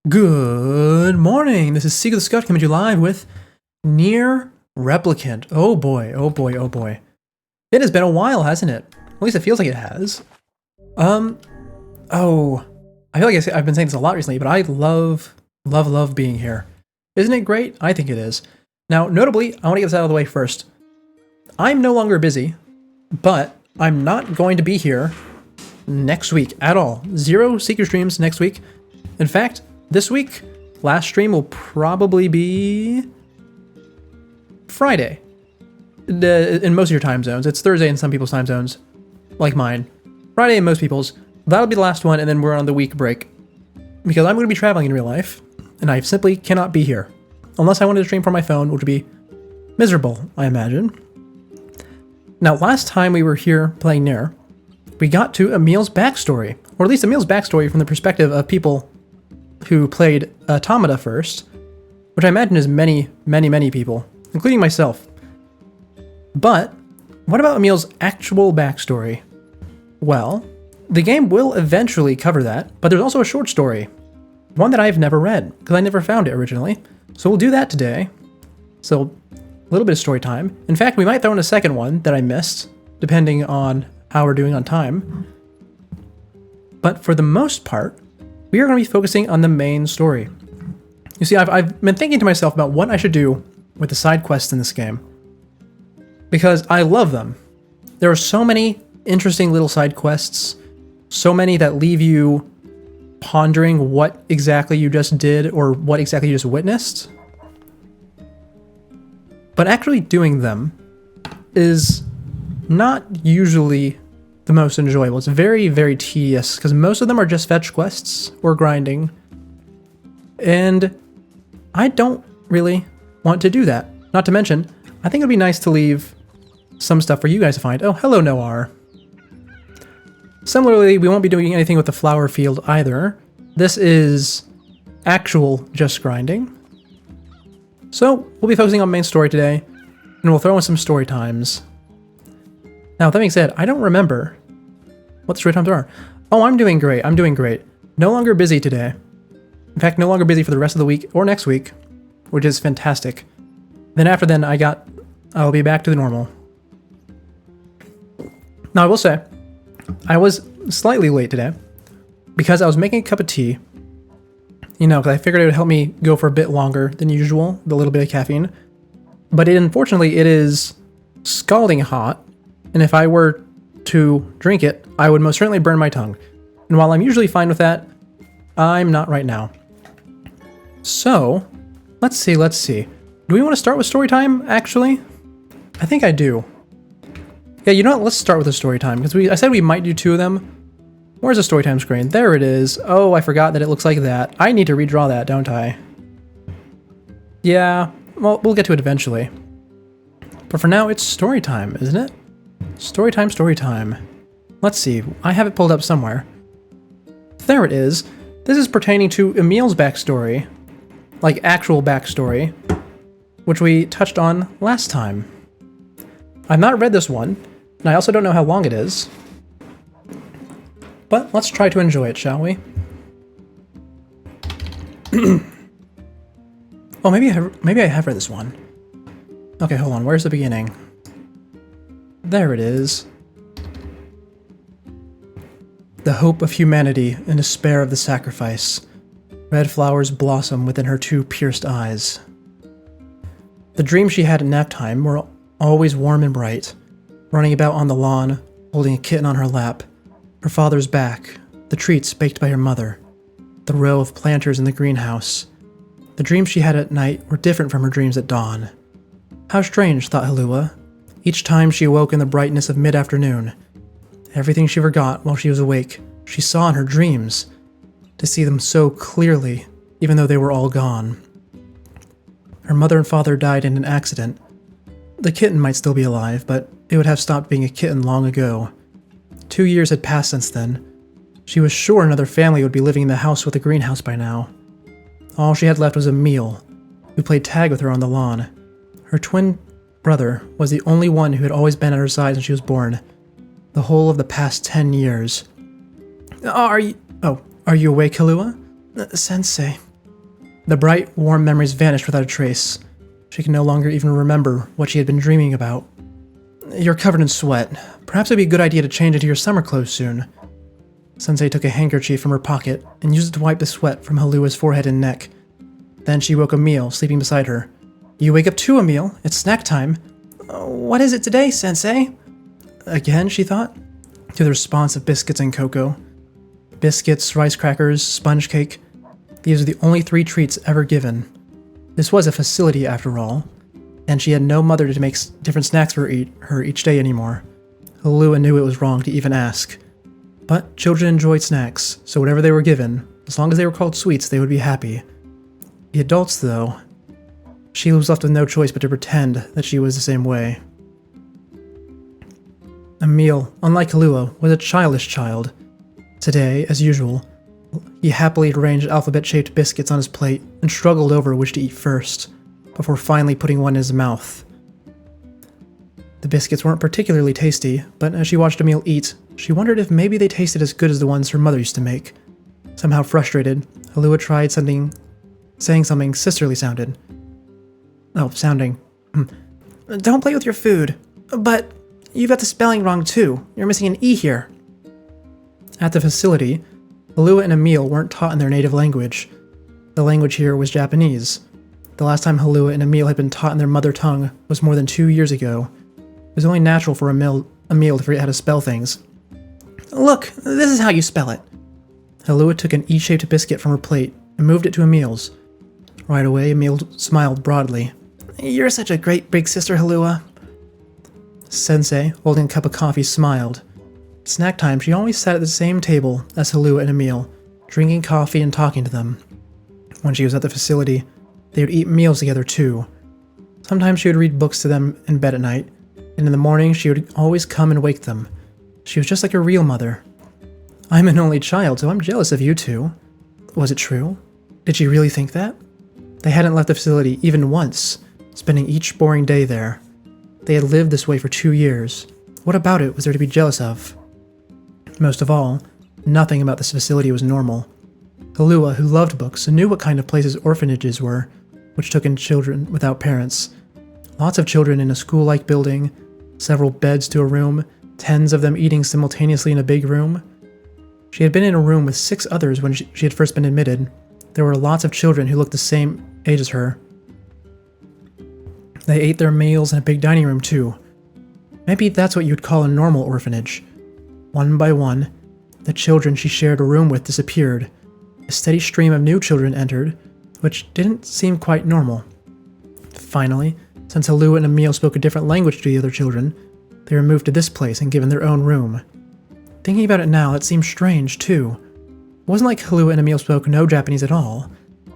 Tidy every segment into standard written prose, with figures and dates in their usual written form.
Good morning. This is Seek of the Scout coming to you live with Nier Replicant. Oh boy, oh boy, oh boy. It has been a while, hasn't it? At least it feels like it has. Oh, I feel like I've been saying this a lot recently, but I love being here. Isn't it great? I think it is. Now, notably, I want to get this out of the way first. I'm no longer busy, but I'm not going to be here next week at all. Zero Seeker streams next week. In fact, this week, last stream will probably be Friday. In most of your time zones. It's Thursday in some people's time zones, like mine. Friday in most people's. That'll be the last one, and then we're on the week break. Because I'm going to be traveling in real life, and I simply cannot be here. Unless I wanted to stream from my phone, which would be miserable, I imagine. Now, last time we were here playing Nier, we got to Emil's backstory. Or at least Emil's backstory from the perspective of people who played Automata first, which I imagine is many people, including myself. But what about Emil's actual backstory? Well, the game will eventually cover that, but there's also a short story, one that I've never read, because I never found it originally. So we'll do that today. So a little bit of story time. In fact, we might throw in a second one that I missed, depending on how we're doing on time. But for the most part, we are going to be focusing on the main story. You see, I've been thinking to myself about what I should do with the side quests in this game, because I love them. There are so many interesting little side quests, so many that leave you pondering what exactly you just did or what exactly you just witnessed. But actually doing them is not usually the most enjoyable. It's very tedious because most of them are just fetch quests or grinding. And I don't really want to do that. Not to mention, I think it'd be nice to leave some stuff for you guys to find. Oh, hello, Noir. Similarly, we won't be doing anything with the flower field either. This is actual just grinding. So we'll be focusing on main story today, and we'll throw in some story times. Now, with that being said, I don't remember what the story times are. Oh, I'm doing great. I'm doing great. No longer busy today. In fact, no longer busy for the rest of the week or next week, which is fantastic. Then after then, I'll be back to the normal. Now, I will say, I was slightly late today because I was making a cup of tea. You know, because I figured it would help me go for a bit longer than usual, the little bit of caffeine. But unfortunately, it is scalding hot, and if I were to drink it, I would most certainly burn my tongue. And while I'm usually fine with that, I'm not right now. So, let's see. Do we want to start with story time, actually? I think I do. Yeah, you know what? Let's start with the story time, because I said we might do two of them. Where's the story time screen? There it is. Oh, I forgot that it looks like that. I need to redraw that, don't I? Yeah, well, we'll get to it eventually. But for now, it's story time, isn't it? Story time. Let's see. I have it pulled up somewhere. There it is. This is pertaining to Emil's backstory. Like, actual backstory. Which we touched on last time. I've not read this one, and I also don't know how long it is. But let's try to enjoy it, shall we? Oh, maybe I have read this one. Okay, hold on. Where's the beginning? There it is. The hope of humanity and despair of the sacrifice. Red flowers blossom within her two pierced eyes. The dreams she had at nap time were always warm and bright, running about on the lawn, holding a kitten on her lap, her father's back, the treats baked by her mother, the row of planters in the greenhouse. The dreams she had at night were different from her dreams at dawn. How strange, thought Halua. Each time she awoke in the brightness of mid-afternoon, everything she forgot while she was awake, she saw in her dreams, to see them so clearly, even though they were all gone. Her mother and father died in an accident. The kitten might still be alive, but it would have stopped being a kitten long ago. 2 years had passed since then. She was sure another family would be living in the house with the greenhouse by now. All she had left was Emil, who played tag with her on the lawn. Her twin brother was the only one who had always been at her side since she was born. The whole of the past 10 years. Are you awake, Halua? Sensei, The bright, warm memories vanished without a trace. She could no longer even remember what she had been dreaming about. You're covered in sweat. Perhaps it would be a good idea to change into your summer clothes soon. Sensei took a handkerchief from her pocket and used it to wipe the sweat from Halua's forehead and neck. Then she woke Emil, sleeping beside her. You wake up too, Emil. It's snack time. What is it today, Sensei? Again, she thought, to the response of biscuits and cocoa. Biscuits, rice crackers, sponge cake. These are the only 3 treats ever given. This was a facility, after all, and she had no mother to make different snacks for her each day anymore. Halua knew it was wrong to even ask. But children enjoyed snacks, so whatever they were given, as long as they were called sweets, they would be happy. The adults, though, she was left with no choice but to pretend that she was the same way. Emil, unlike Halua, was a childish child. Today, as usual, he happily arranged alphabet-shaped biscuits on his plate and struggled over which to eat first, before finally putting one in his mouth. The biscuits weren't particularly tasty, but as she watched Emil eat, she wondered if maybe they tasted as good as the ones her mother used to make. Somehow frustrated, Halua tried saying something sisterly sounding. Don't play with your food. But you've got the spelling wrong too. You're missing an E here. At the facility, Halua and Emil weren't taught in their native language. The language here was Japanese. The last time Halua and Emil had been taught in their mother tongue was more than 2 years ago. It was only natural for Emil to forget how to spell things. Look, this is how you spell it. Halua took an E-shaped biscuit from her plate and moved it to Emil's. Right away, Emil smiled broadly. You're such a great big sister, Halua. Sensei, holding a cup of coffee, smiled. At snack time, she always sat at the same table as Halua and Emil, drinking coffee and talking to them. When she was at the facility, they would eat meals together too. Sometimes she would read books to them in bed at night, and in the morning she would always come and wake them. She was just like a real mother. I'm an only child, so I'm jealous of you two. Was it true? Did she really think that? They hadn't left the facility even once, spending each boring day there. They had lived this way for 2 years. What about it was there to be jealous of? Most of all, nothing about this facility was normal. Halua, who loved books and knew what kind of places orphanages were, which took in children without parents. Lots of children in a school-like building, several beds to a room, tens of them eating simultaneously in a big room. She had been in a room with 6 others when she had first been admitted. There were lots of children who looked the same age as her. They ate their meals in a big dining room too. Maybe that's what you'd call a normal orphanage. One by one, the children she shared a room with disappeared. A steady stream of new children entered, which didn't seem quite normal. Finally, since Halua and Emil spoke a different language to the other children, they were moved to this place and given their own room. Thinking about it now, it seemed strange too. It wasn't like Halua and Emil spoke no Japanese at all.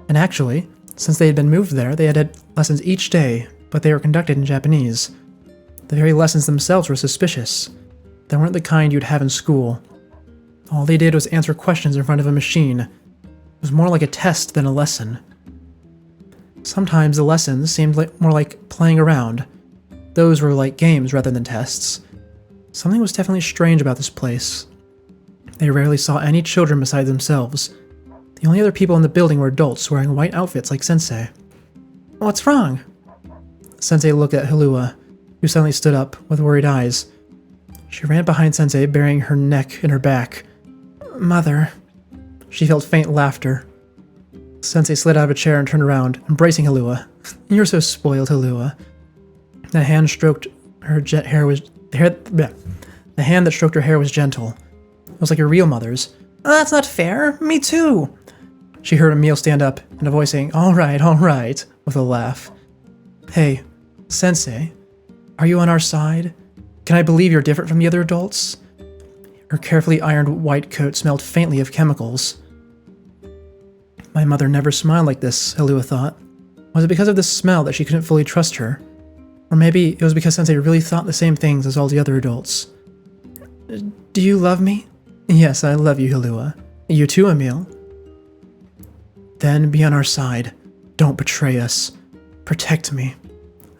And actually, since they had been moved there, they had lessons each day, but they were conducted in Japanese. The very lessons themselves were suspicious. They weren't the kind you'd have in school. All they did was answer questions in front of a machine. It was more like a test than a lesson. Sometimes the lessons seemed more like playing around. Those were like games rather than tests. Something was definitely strange about this place. They rarely saw any children beside themselves. The only other people in the building were adults wearing white outfits like Sensei. What's wrong? Sensei looked at Halua, who suddenly stood up with worried eyes. She ran behind Sensei, burying her neck in her back. Mother. She felt faint laughter. Sensei slid out of a chair and turned around, embracing Halua. You're so spoiled, Halua. The hand that stroked her hair was gentle. It was like a real mother's. That's not fair. Me too. She heard Emil stand up, and a voice saying, all right, with a laugh. Hey, Sensei, are you on our side? Can I believe you're different from the other adults? Her carefully ironed white coat smelled faintly of chemicals. My mother never smiled like this, Halua thought. Was it because of this smell that she couldn't fully trust her? Or maybe it was because Sensei really thought the same things as all the other adults. Do you love me? Yes, I love you, Halua. You too, Emil. Then be on our side. Don't betray us. Protect me.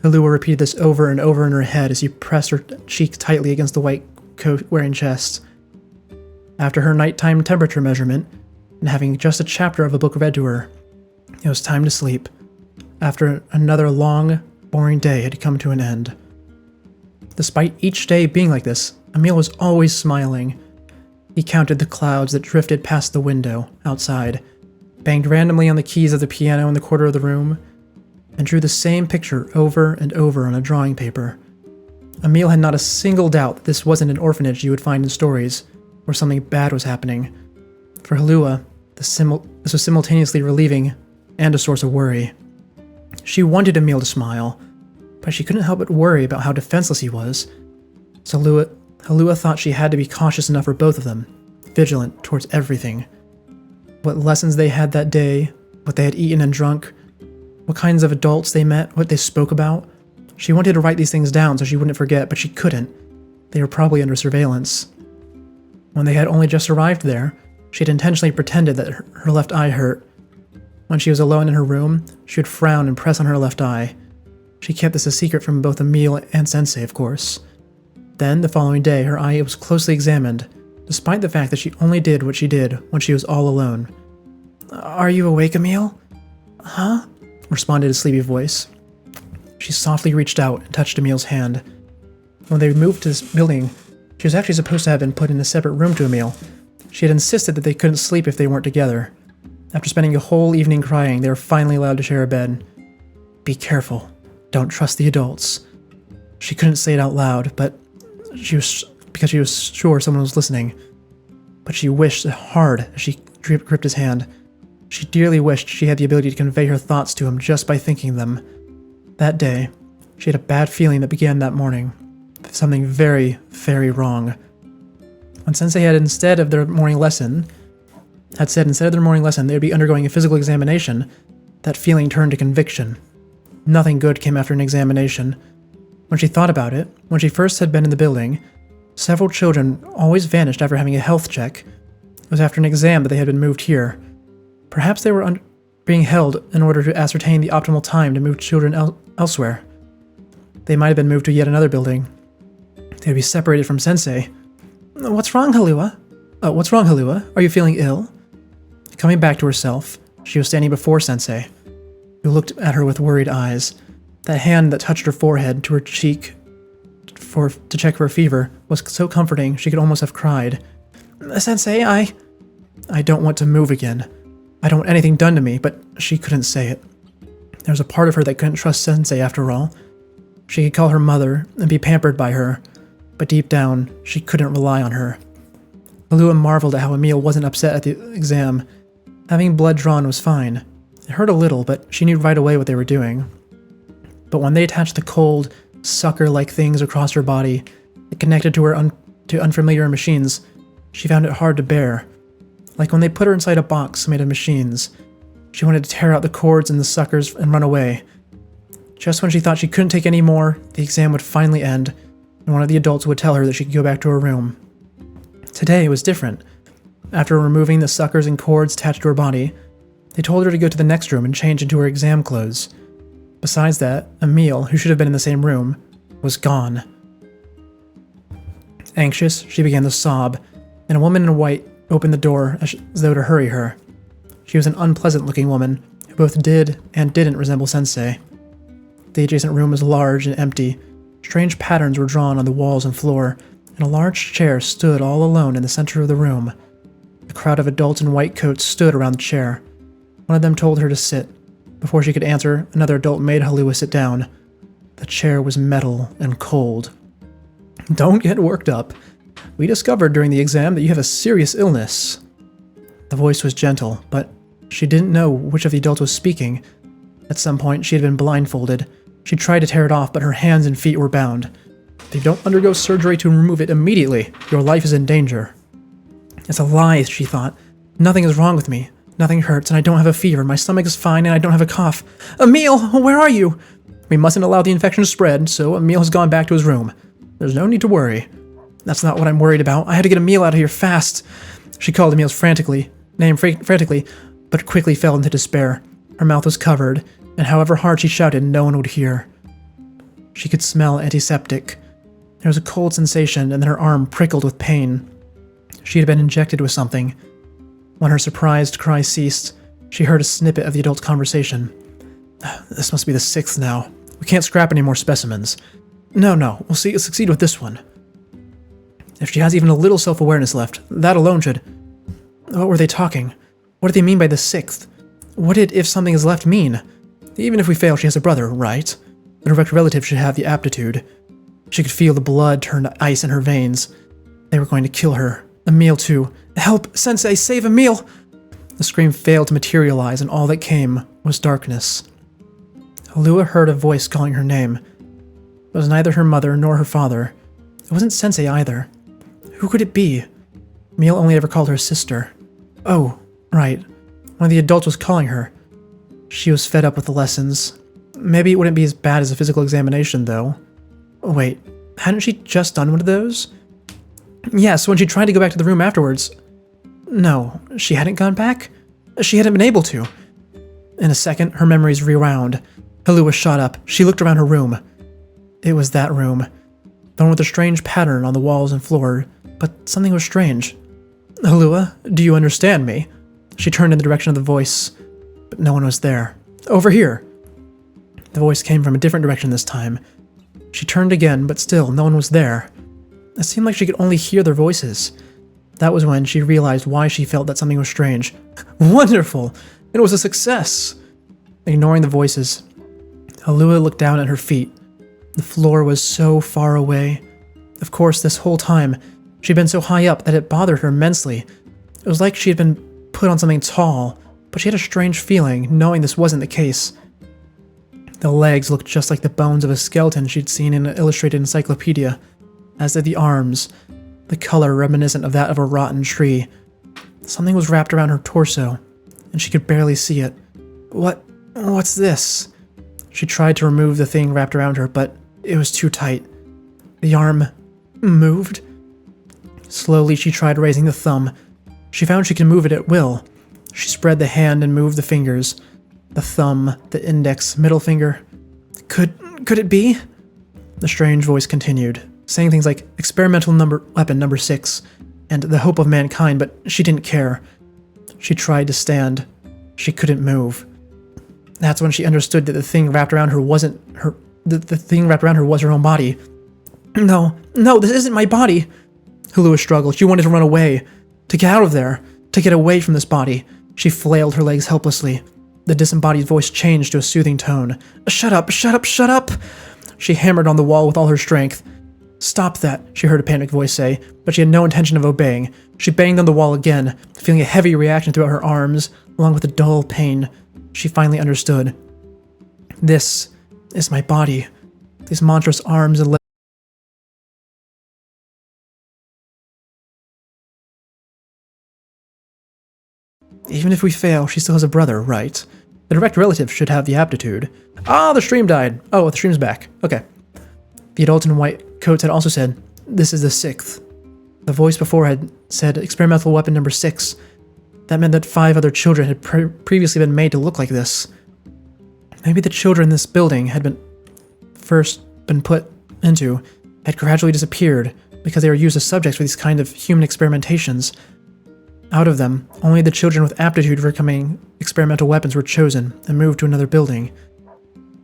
Halua repeated this over and over in her head as she pressed her cheek tightly against the white coat-wearing chest. After her nighttime temperature measurement, and having just a chapter of a book read to her, It was time to sleep, after another long, boring day had come to an end. Despite each day being like this, Emil was always smiling. He counted the clouds that drifted past the window outside, banged randomly on the keys of the piano in the corner of the room, and drew the same picture over and over on a drawing paper. Emil had not a single doubt that this wasn't an orphanage you would find in stories, where something bad was happening. For Halua, this was simultaneously relieving and a source of worry. She wanted Emil to smile, but she couldn't help but worry about how defenseless he was. So Halua thought she had to be cautious enough for both of them, vigilant towards everything. What lessons they had that day, what they had eaten and drunk, what kinds of adults they met, what they spoke about. She wanted to write these things down so she wouldn't forget, but she couldn't. They were probably under surveillance. When they had only just arrived there, she had intentionally pretended that her left eye hurt. When she was alone in her room, she would frown and press on her left eye. She kept this a secret from both Emil and Sensei, of course. Then, the following day, her eye was closely examined, despite the fact that she only did what she did when she was all alone. "Are you awake, Emil?" "Huh?" responded a sleepy voice. She softly reached out and touched Emil's hand. When they moved to this building, she was actually supposed to have been put in a separate room to Emil. She had insisted that they couldn't sleep if they weren't together. After spending a whole evening crying, they were finally allowed to share a bed. "Be careful. Don't trust the adults." She couldn't say it out loud, because she was sure someone was listening. But she wished hard as she gripped his hand. She dearly wished she had the ability to convey her thoughts to him just by thinking them. That day, she had a bad feeling that began that morning. Something very, very wrong. When Sensei had said instead of their morning lesson, they would be undergoing a physical examination, that feeling turned to conviction. Nothing good came after an examination. When she thought about it, when she first had been in the building, several children always vanished after having a health check. It was after an exam that they had been moved here. Perhaps they were being held in order to ascertain the optimal time to move children elsewhere. They might have been moved to yet another building. They would be separated from Sensei. What's wrong, Halua? Are you feeling ill?" Coming back to herself, she was standing before Sensei, who looked at her with worried eyes. That hand that touched her forehead to her cheek to check for a fever was so comforting she could almost have cried. "Sensei, I don't want to move again. I don't want anything done to me," but she couldn't say it. There was a part of her that couldn't trust Sensei after all. She could call her mother and be pampered by her, but deep down, she couldn't rely on her. Halua marveled at how Emil wasn't upset at the exam. Having blood drawn was fine. It hurt a little, but she knew right away what they were doing. But when they attached the cold, sucker-like things across her body that connected to her to unfamiliar machines, she found it hard to bear. Like when they put her inside a box made of machines. She wanted to tear out the cords and the suckers and run away. Just when she thought she couldn't take any more, the exam would finally end, and one of the adults would tell her that she could go back to her room. Today was different. After removing the suckers and cords attached to her body, they told her to go to the next room and change into her exam clothes. Besides that, Emil, who should have been in the same room, was gone. Anxious, she began to sob, and a woman in white opened the door as though to hurry her. She was an unpleasant-looking woman who both did and didn't resemble Sensei. The adjacent room was large and empty. Strange patterns were drawn on the walls and floor, and a large chair stood all alone in the center of the room. A crowd of adults in white coats stood around the chair. One of them told her to sit. Before she could answer, another adult made Halua sit down. The chair was metal and cold. "Don't get worked up. We discovered during the exam that you have a serious illness." The voice was gentle, but she didn't know which of the adults was speaking. At some point, she had been blindfolded. She tried to tear it off, but her hands and feet were bound. "If you don't undergo surgery to remove it immediately, your life is in danger." It's a lie, she thought. Nothing is wrong with me. Nothing hurts, and I don't have a fever. My stomach is fine, and I don't have a cough. "Emil, where are you?" "We mustn't allow the infection to spread, so Emil has gone back to his room. There's no need to worry." "That's not what I'm worried about. I had to get Emil out of here fast." She called Emil's frantically, but quickly fell into despair. Her mouth was covered, and however hard she shouted, no one would hear. She could smell antiseptic. There was a cold sensation, and then her arm prickled with pain. She had been injected with something. When her surprised cry ceased, She heard a snippet of the adult's conversation. This must be the 6th now. We can't scrap any more specimens. No, we'll succeed with this one. If she has even a little self-awareness left, that alone should... What were they talking? What did they mean by the 6th? What did if something is left mean? Even if we fail, she has a brother, right? A direct relative should have the aptitude. She could feel the blood turn to ice in her veins. They were going to kill her. Emil too. Help! Sensei, save Emil! The scream failed to materialize, and all that came was darkness. Halua heard a voice calling her name. It was neither her mother nor her father. It wasn't Sensei either. Who could it be? Emil only ever called her sister. Oh, right. One of the adults was calling her. She was fed up with the lessons. Maybe it wouldn't be as bad as a physical examination, though. Wait, hadn't she just done one of those? Yes, when she tried to go back to the room afterwards. No, she hadn't gone back? She hadn't been able to. In a second, her memories rewound. Halua shot up. She looked around her room. It was that room. The one with a strange pattern on the walls and floor, but something was strange. Halua, do you understand me? She turned in the direction of the voice, but no one was there. Over here. The voice came from a different direction this time. She turned again, but still, no one was there. It seemed like she could only hear their voices. That was when she realized why she felt that something was strange. Wonderful! It was a success! Ignoring the voices, Halua looked down at her feet. The floor was so far away. Of course, this whole time, she'd been so high up that it bothered her immensely. It was like she had been put on something tall, but she had a strange feeling, knowing this wasn't the case. The legs looked just like the bones of a skeleton she'd seen in an illustrated encyclopedia, as did the arms, the color reminiscent of that of a rotten tree. Something was wrapped around her torso, and she could barely see it. What's this? She tried to remove the thing wrapped around her, but it was too tight. The arm moved. Slowly, she tried raising the thumb. She found she could move it at will. She spread the hand and moved the fingers. The thumb, the index, middle finger. Could it be? The strange voice continued, saying things like experimental weapon number 6 and the hope of mankind, but she didn't care. She tried to stand. She couldn't move. That's when she understood that the thing wrapped around her wasn't her. The thing wrapped around her was her own body. No, this isn't my body. Halua struggled. She wanted to run away, to get out of there, to get away from this body. She flailed her legs helplessly. The disembodied voice changed to a soothing tone. Shut up, shut up, shut up! She hammered on the wall with all her strength. Stop that, she heard a panicked voice say, but she had no intention of obeying. She banged on the wall again, feeling a heavy reaction throughout her arms, along with a dull pain. She finally understood. This is my body. These monstrous arms and legs. Even if we fail, she still has a brother, right? The direct relative should have the aptitude. Ah, the stream died. Oh, the stream's back. Okay. The adult in white coats had also said, this is the 6th. The voice before had said experimental weapon number 6. That meant that 5 other children had previously been made to look like this. Maybe the children this building had first been put into had gradually disappeared because they were used as subjects for these kind of human experimentations. Out of them, only the children with aptitude for becoming experimental weapons were chosen and moved to another building.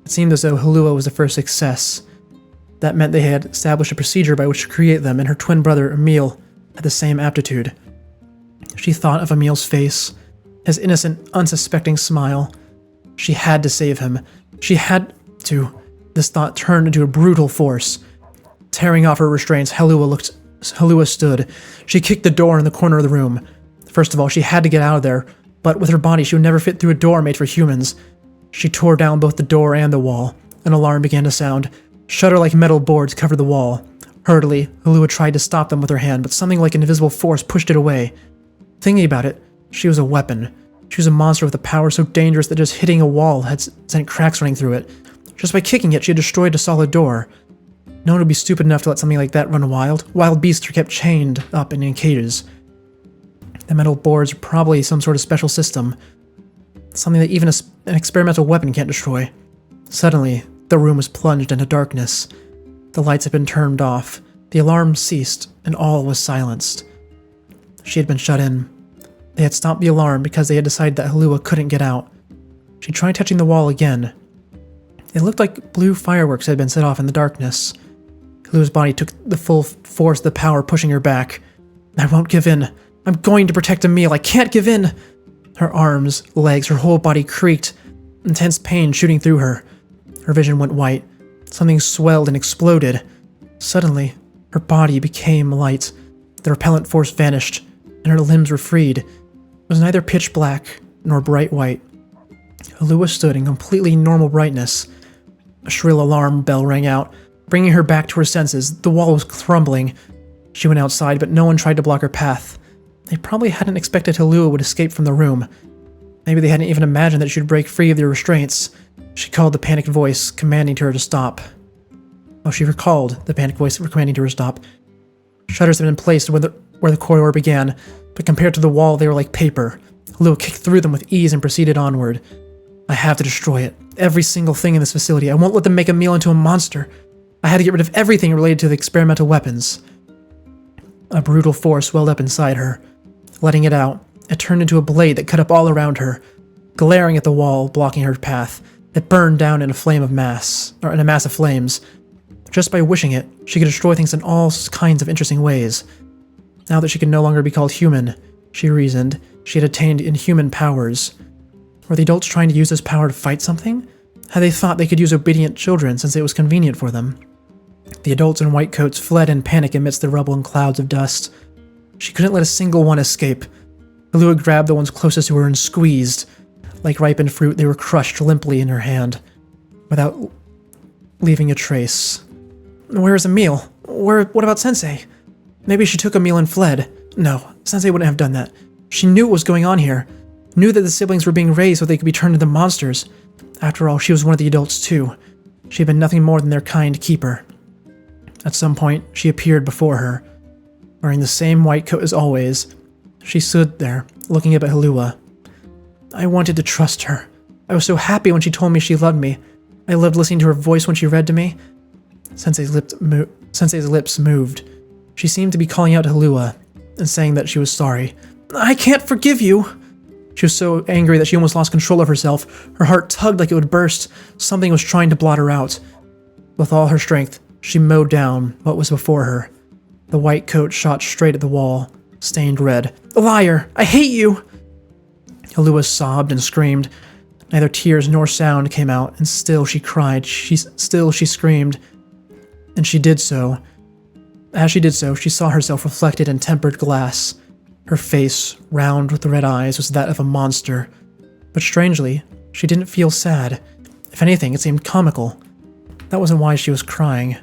It seemed as though Halua was the first success. That meant they had established a procedure by which to create them, and her twin brother, Emil, had the same aptitude. She thought of Emil's face, his innocent, unsuspecting smile. She had to save him. She had to. This thought turned into a brutal force. Tearing off her restraints, Halua stood. She kicked the door in the corner of the room. First of all, she had to get out of there, but with her body, she would never fit through a door made for humans. She tore down both the door and the wall. An alarm began to sound. Shutter-like metal boards covered the wall. Hurriedly, Halua tried to stop them with her hand, but something like an invisible force pushed it away. Thinking about it, she was a weapon. She was a monster with a power so dangerous that just hitting a wall had sent cracks running through it. Just by kicking it, she had destroyed a solid door. No one would be stupid enough to let something like that run wild. Wild beasts are kept chained up and in cages. The metal boards are probably some sort of special system. Something that even an experimental weapon can't destroy. Suddenly, the room was plunged into darkness. The lights had been turned off. The alarm ceased, and all was silenced. She had been shut in. They had stopped the alarm because they had decided that Halua couldn't get out. She tried touching the wall again. It looked like blue fireworks had been set off in the darkness. Halua's body took the full force of the power pushing her back. I won't give in. I'm going to protect Emil. I can't give in. Her arms, legs, her whole body creaked, intense pain shooting through her. Her vision went white. Something swelled and exploded. Suddenly, her body became light. The repellent force vanished, and her limbs were freed. It was neither pitch black nor bright white. Halua stood in completely normal brightness. A shrill alarm bell rang out, bringing her back to her senses. The wall was crumbling. She went outside, but no one tried to block her path. They probably hadn't expected Halua would escape from the room. Maybe they hadn't even imagined that she would break free of their restraints. She called the panicked voice, commanding her to stop. She recalled the panicked voice commanding her to stop. Shutters had been placed where the corridor began, but compared to the wall, they were like paper. Halua kicked through them with ease and proceeded onward. I have to destroy it. Every single thing in this facility. I won't let them make Emil into a monster. I had to get rid of everything related to the experimental weapons. A brutal force welled up inside her. Letting it out, it turned into a blade that cut up all around her, glaring at the wall, blocking her path. It burned down in a mass of flames. Just by wishing it, she could destroy things in all kinds of interesting ways. Now that she could no longer be called human, she reasoned, she had attained inhuman powers. Were the adults trying to use this power to fight something? Had they thought they could use obedient children since it was convenient for them? The adults in white coats fled in panic amidst the rubble and clouds of dust. She couldn't let a single one escape. Halua grabbed the ones closest to her and squeezed. Like ripened fruit, they were crushed limply in her hand, without leaving a trace. Where is Emil? What about Sensei? Maybe she took Emil and fled. No, Sensei wouldn't have done that. She knew what was going on here. Knew that the siblings were being raised so they could be turned into monsters. After all, she was one of the adults too. She had been nothing more than their kind keeper. At some point, she appeared before her. Wearing the same white coat as always, she stood there, looking up at Halua. I wanted to trust her. I was so happy when she told me she loved me. I loved listening to her voice when she read to me. Sensei's lips moved. She seemed to be calling out to Halua and saying that she was sorry. I can't forgive you! She was so angry that she almost lost control of herself. Her heart tugged like it would burst. Something was trying to blot her out. With all her strength, she mowed down what was before her. The white coat shot straight at the wall, stained red. Liar! I hate you! Halua sobbed and screamed. Neither tears nor sound came out, and still she cried. She screamed. And she did so. As she did so, she saw herself reflected in tempered glass. Her face, round with the red eyes, was that of a monster. But strangely, she didn't feel sad. If anything, it seemed comical. That wasn't why she was crying.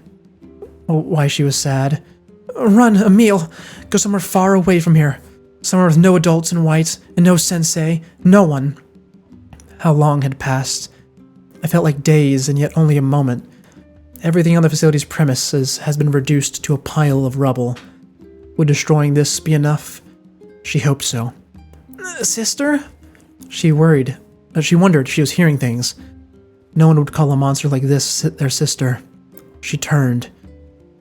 Or why she was sad. Run, Emil! Go somewhere far away from here. Somewhere with no adults in white, and no sensei, no one. How long had passed? I felt like days, and yet only a moment. Everything on the facility's premises has been reduced to a pile of rubble. Would destroying this be enough? She hoped so. Sister? She wondered if she was hearing things. No one would call a monster like this their sister. She turned.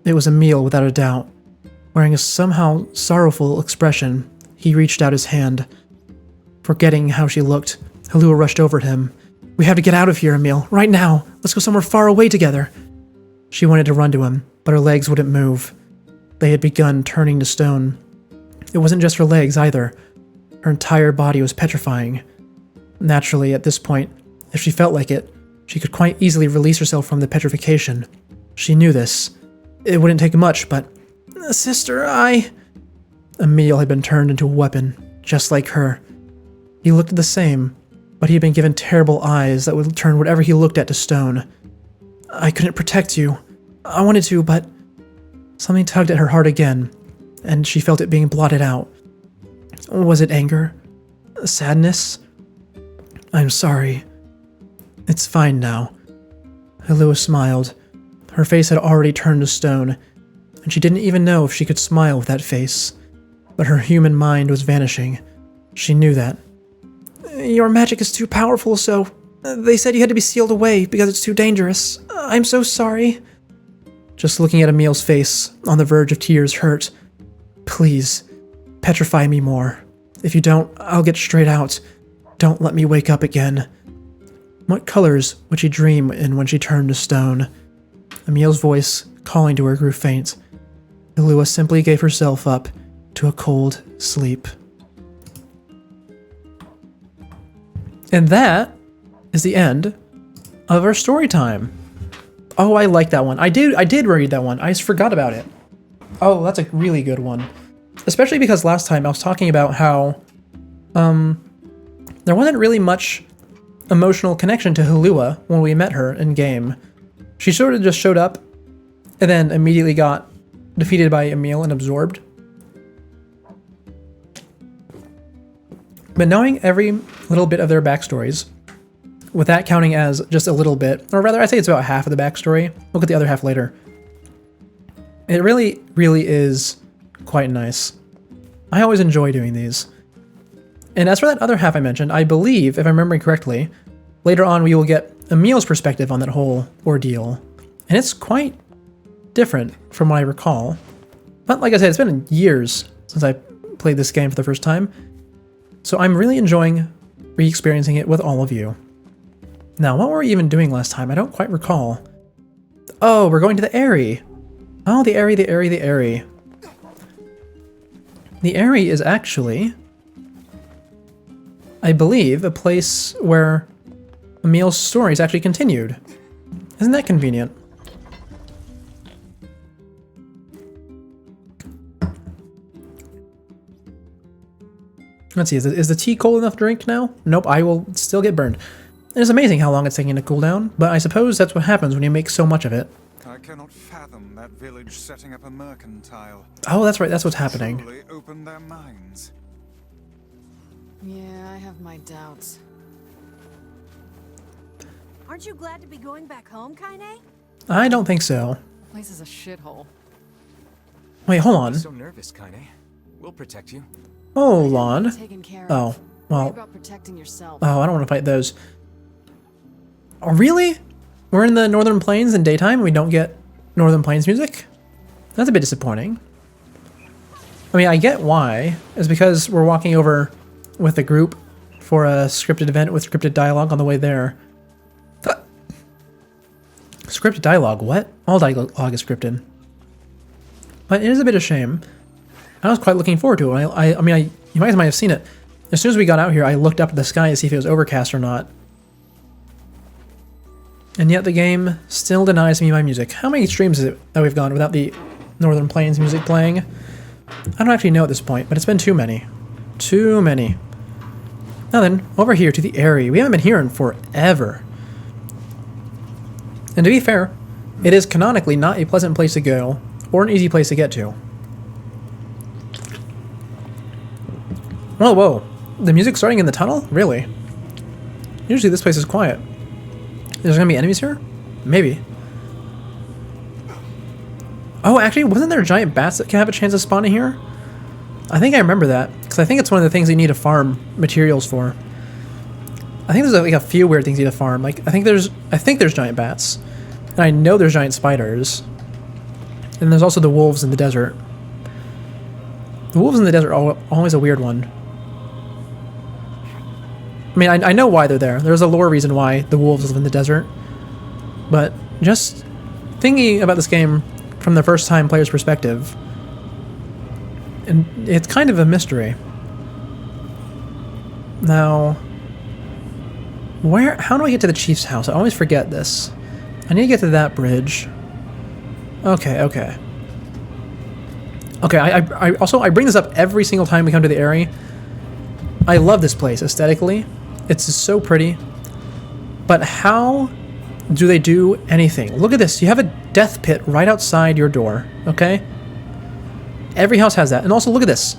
It was Emil, without a doubt. Wearing a somehow sorrowful expression, he reached out his hand. Forgetting how she looked, Halua rushed over to him. We have to get out of here, Emil. Right now. Let's go somewhere far away together. She wanted to run to him, but her legs wouldn't move. They had begun turning to stone. It wasn't just her legs, either. Her entire body was petrifying. Naturally, at this point, if she felt like it, she could quite easily release herself from the petrification. She knew this. It wouldn't take much, but... Sister, Emil had been turned into a weapon, just like her. He looked the same, but he had been given terrible eyes that would turn whatever he looked at to stone. I couldn't protect you. I wanted to, but... Something tugged at her heart again, and she felt it being blotted out. Was it anger? Sadness? I'm sorry. It's fine now. Halua smiled. Her face had already turned to stone, and she didn't even know if she could smile with that face. But her human mind was vanishing. She knew that. Your magic is too powerful, so... They said you had to be sealed away because it's too dangerous. I'm so sorry. Just looking at Emil's face, on the verge of tears, hurt. Please, petrify me more. If you don't, I'll get straight out. Don't let me wake up again. What colors would she dream in when she turned to stone? Emil's voice calling to her grew faint. Hilua simply gave herself up to a cold sleep. And that is the end of our story time. Oh, I like that one. I did read that one. I just forgot about it. Oh, that's a really good one. Especially because last time I was talking about how there wasn't really much emotional connection to Hilua when we met her in game. She sort of just showed up and then immediately got defeated by Emil and absorbed. But knowing every little bit of their backstories, with that counting as just a little bit, or rather I'd say it's about half of the backstory, look at the other half later, it really, really is quite nice. I always enjoy doing these. And as for that other half I mentioned, I believe, if I'm remembering correctly, later on we will get Emil's perspective on that whole ordeal. And it's quite different from what I recall. But like I said, it's been years since I played this game for the first time. So I'm really enjoying re-experiencing it with all of you. Now, what were we even doing last time? I don't quite recall. Oh, we're going to the Airy. Oh, the Airy, the Airy, the Airy. The Airy is actually, I believe, a place where Emil's story is actually continued. Isn't that convenient? Let's see, is the tea cold enough to drink now? Nope, I will still get burned. It's amazing how long it's taking to cool down, but I suppose that's what happens when you make so much of it. I cannot fathom that village setting up a mercantile. Oh, that's right, that's what's happening. Surely open their minds. Yeah, I have my doubts. Aren't you glad to be going back home, Kaine? I don't think so. Place is a shithole. Wait, hold on. You're so nervous, Kaine. We'll protect you. Hold on. Taken care of. Oh, Worry well. about protecting yourself. Oh, I don't want to fight those. Oh, really? We're in the Northern Plains in daytime and we don't get Northern Plains music? That's a bit disappointing. I mean, I get why. It's because we're walking over with a group for a scripted event with scripted dialogue on the way there. Scripted dialogue? What? All dialogue is scripted. But it is a bit of a shame. I was quite looking forward to it. I mean, you guys might have seen it. As soon as we got out here, I looked up at the sky to see if it was overcast or not. And yet the game still denies me my music. How many streams is it that we've gone without the Northern Plains music playing? I don't actually know at this point, but it's been too many. Too many. Now then, over here to the Airy. We haven't been here in forever. And to be fair, it is canonically not a pleasant place to go, or an easy place to get to. Whoa, whoa. The music's starting in the tunnel? Really? Usually this place is quiet. There's gonna be enemies here? Maybe. Oh, actually, wasn't there giant bats that can have a chance of spawning here? I think I remember that, because I think it's one of the things you need to farm materials for. I think there's like a few weird things you need to farm. Like, I think there's giant bats. And I know there's giant spiders. And there's also the wolves in the desert. The wolves in the desert are always a weird one. I mean, I know why they're there. There's a lore reason why the wolves live in the desert. But just thinking about this game from the first time player's perspective, and it's kind of a mystery. Now, how do I get to the chief's house? I always forget this. I need to get to that bridge. Okay, okay. Okay, I bring this up every single time we come to the Airy. I love this place aesthetically. It's so pretty. But how do they do anything? Look at this. You have a death pit right outside your door, okay? Every house has that. And also look at this.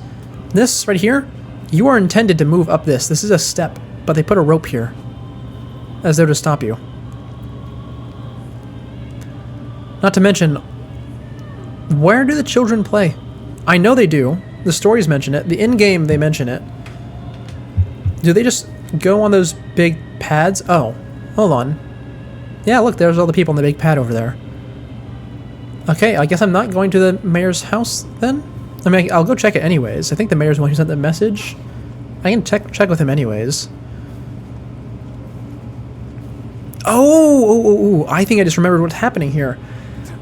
This right here, you are intended to move up this. This is a step, but they put a rope here as though to stop you. Not to mention, where do the children play? I know they do. The stories mention it. The in-game, they mention it. Do they just go on those big pads? Oh, hold on. Yeah, look, there's all the people on the big pad over there. Okay, I guess I'm not going to the mayor's house then? I mean, I'll go check it anyways. I think the mayor's the one who sent the message. I can check with him anyways. Oh, I think I just remembered what's happening here.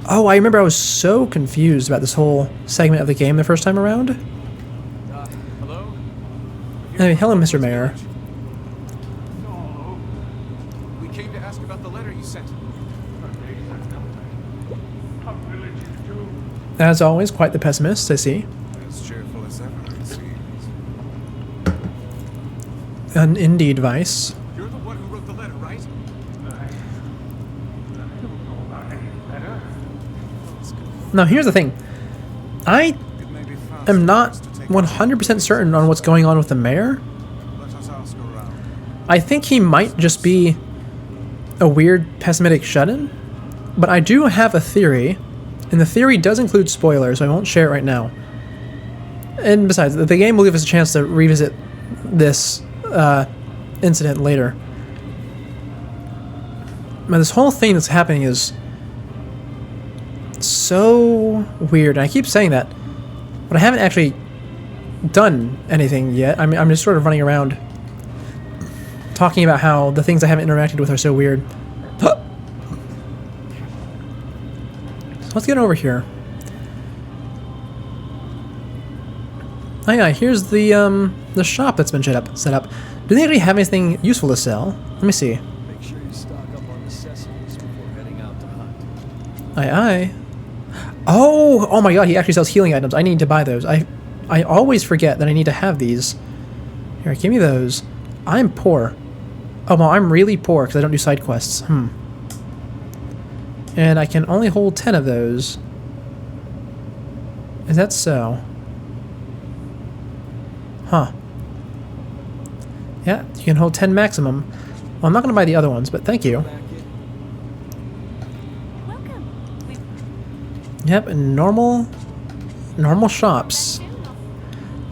Oh, I remember I was so confused about this whole segment of the game the first time around. Hello? Anyway, hello, Mr. Mayor. We came to ask about the letter you sent. As always, quite the pessimist, I see. As cheerful as ever, it seems. An indeed vice. You're the one who wrote the letter, right? Now, here's the thing. I It may be faster am for not us to take 100% certain on what's going on with the mayor. Let us ask around. I think he might just be a weird pessimistic shut-in, but I do have a theory, and the theory does include spoilers, so I won't share it right now. And besides, the game will give us a chance to revisit this incident later. But this whole thing that's happening is so weird, and I keep saying that, but I haven't actually done anything yet. I mean, I'm just sort of running around talking about how the things I haven't interacted with are so weird. So let's get over here. Oh yeah, here's the shop that's been set up. Do they actually have anything useful to sell? Let me see. Make sure you stock up on necessities before heading out to hunt. Aye aye. Oh my god, he actually sells healing items. I need to buy those. I always forget that I need to have these. Here, give me those. I'm poor. Oh, well, I'm really poor because I don't do side quests. And I can only hold 10 of those. Is that so? Huh. Yeah, you can hold 10 maximum. Well, I'm not going to buy the other ones, but thank you. Welcome. Yep, and normal shops.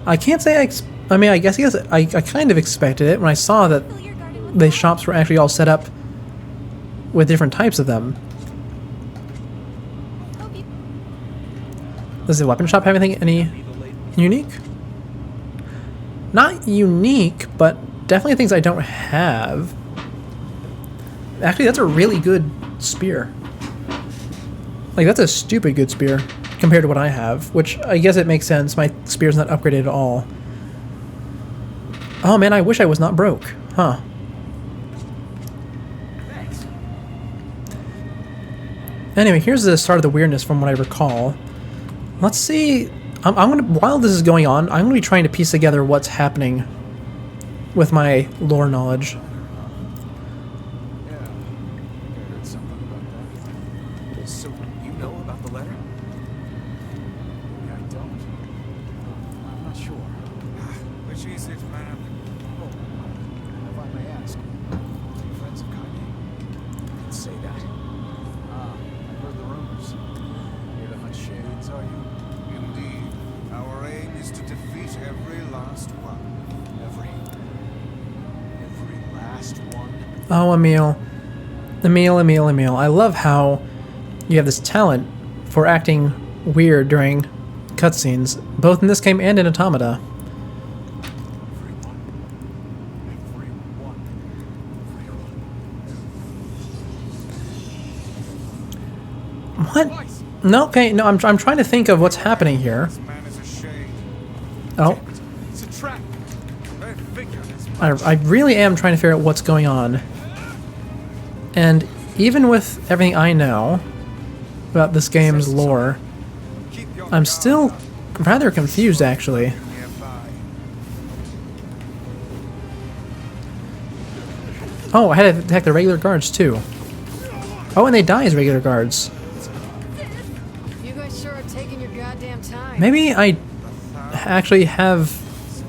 I can't say I mean, I guess I kind of expected it when I saw that Fill your garden with the shops were actually all set up with different types of them. hope you Does the weapon shop have anything unique? Not unique, but definitely things I don't have. Actually, that's a really good spear. Like, that's a stupid good spear compared to what I have, which I guess it makes sense. My spear's not upgraded at all. Oh man, I wish I was not broke. Huh. Anyway, here's the start of the weirdness from what I recall. Let's see. I'm gonna, while this is going on, I'm gonna be trying to piece together what's happening with my lore knowledge. Yeah. I heard something about that. So, you know about the letter? Maybe I don't. I'm not sure. Which is it, man? Oh, if I may ask, are you friends of Kanye? You can say that. I've heard the rumors. Here to hunt shades, are you? Indeed. Our aim is to defeat every last one. Every last one? Oh, Emil. Emil. I love how you have this talent for acting weird during cutscenes, both in this game and in Automata. What? No, okay, no, I'm trying to think of what's happening here. This man is a shade. Oh, It's a trap. I figured as I really am trying to figure out what's going on. And even with everything I know about this game's lore, keep your I'm still rather confused, actually. nearby. Oh, I had to attack the regular guards, too. Oh, and they die as regular guards. You guys sure are taking your goddamn time. Maybe I actually have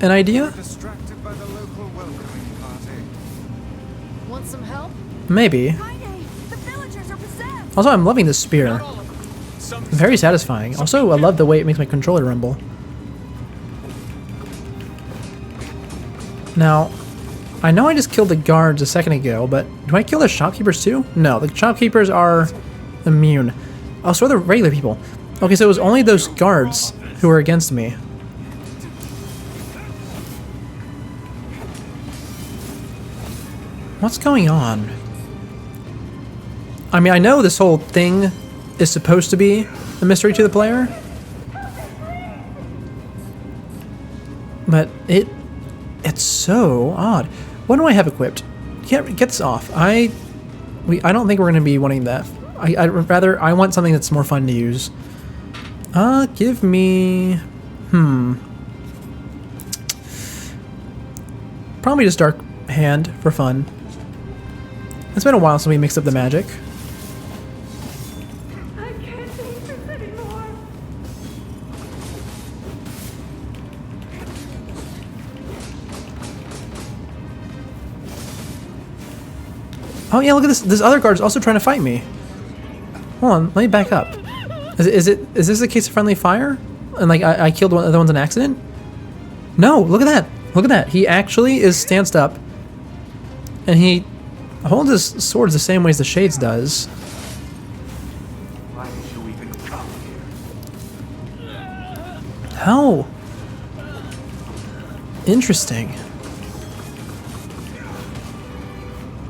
an idea? Distracted by the local welcoming party. Want some help? Maybe. Kaine, the villagers are possessed. Also, I'm loving this spear. Some Very satisfying. Also, I love the way it makes my controller rumble. Now, I know I just killed the guards a second ago, but do I kill the shopkeepers too? No, the shopkeepers are immune. Oh, so are the regular people. Okay, so it was only those guards who were against me. What's going on? I mean, I know this whole thing is supposed to be a mystery to the player, but it's so odd. What do I have equipped? Get this off. I don't think we're gonna be wanting that. I want something that's more fun to use. Give me probably just Dark Hand for fun. It's been a while since we mixed up the magic. I can't take this anymore. Oh yeah, look at this. This other guard's also trying to fight me. Hold on, let me back up. Is this a case of friendly fire? And like I killed one of the other ones in accident? No, look at that. Look at that. He actually is stanced up. And he holds his swords the same way as the Shades does. Why did you even come here? How interesting.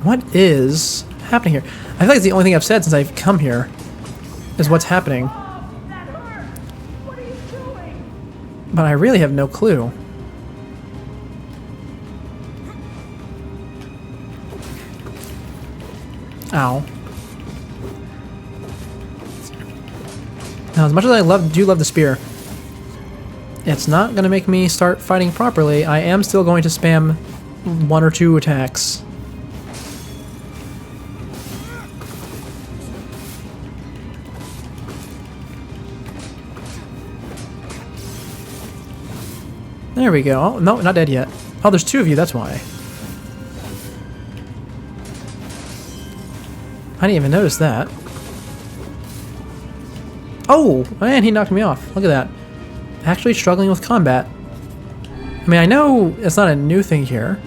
What is happening here? I feel like it's the only thing I've said since I've come here is what's happening. That hurts. What are you doing? But I really have no clue. Ow. Now, as much as I do love the spear, it's not going to make me start fighting properly. I am still going to spam 1 or 2 attacks. There we go. Oh, no, not dead yet. Oh, there's 2 of you, that's why. I didn't even notice that. Oh, man, he knocked me off. Look at that. Actually struggling with combat. I mean, I know it's not a new thing here.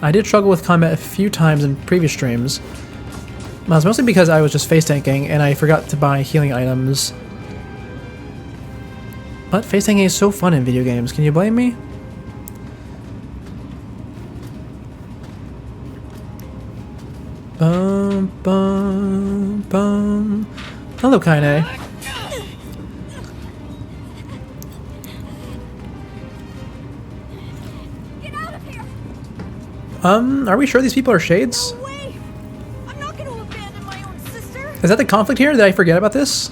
I did struggle with combat a few times in previous streams. But it's mostly because I was just face tanking and I forgot to buy healing items. But face tanking is so fun in video games. Can you blame me? Bum, bum, bum. Hello, Kaine. Get out of here. Are we sure these people are Shades? No way. I'm not going to abandon my own sister. Is that the conflict here? Did I forget about this?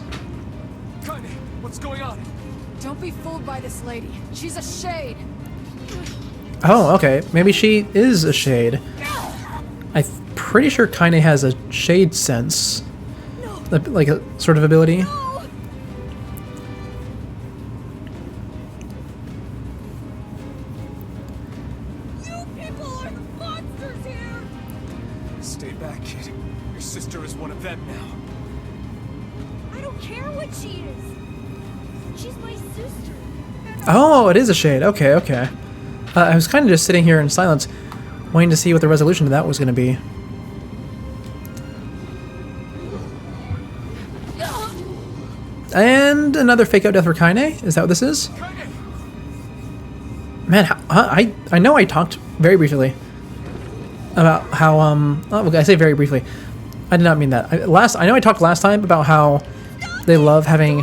Kaine, what's going on? Don't be fooled by this lady. She's a shade. Oh, okay. Maybe she is a Shade. I'm pretty sure Kaine has a Shade sense. Like a sort of ability. No. You people are the monsters here. Stay back, kid. Your sister is one of them now. I don't care what she is. She's my sister. Oh, it is a Shade. Okay, okay. I was kind of just sitting here in silence, waiting to see what the resolution to that was going to be. And another fake out death for Kaine. Is that what this is? Man, I know I talked very briefly about how oh, I say very briefly. I did not mean that. I know I talked last time about how they love having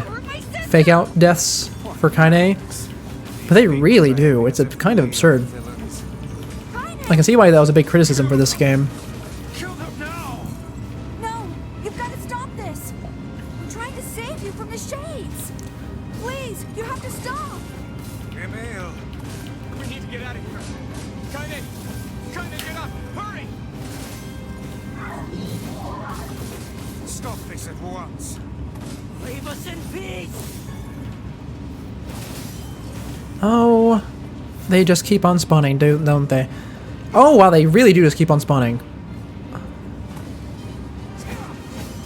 fake out deaths for Kaine, but they really do. It's a kind of absurd. I can see why that was a big criticism for this game. Kill them now! No, you've got to stop this. I'm trying to save you from the Shades. Please, you have to stop. Emil! We need to get out of here. Kaine! Kaine, get up! Hurry! Stop this at once! Leave us in peace. Oh, they just keep on spawning, don't they? Oh, wow, they really do just keep on spawning.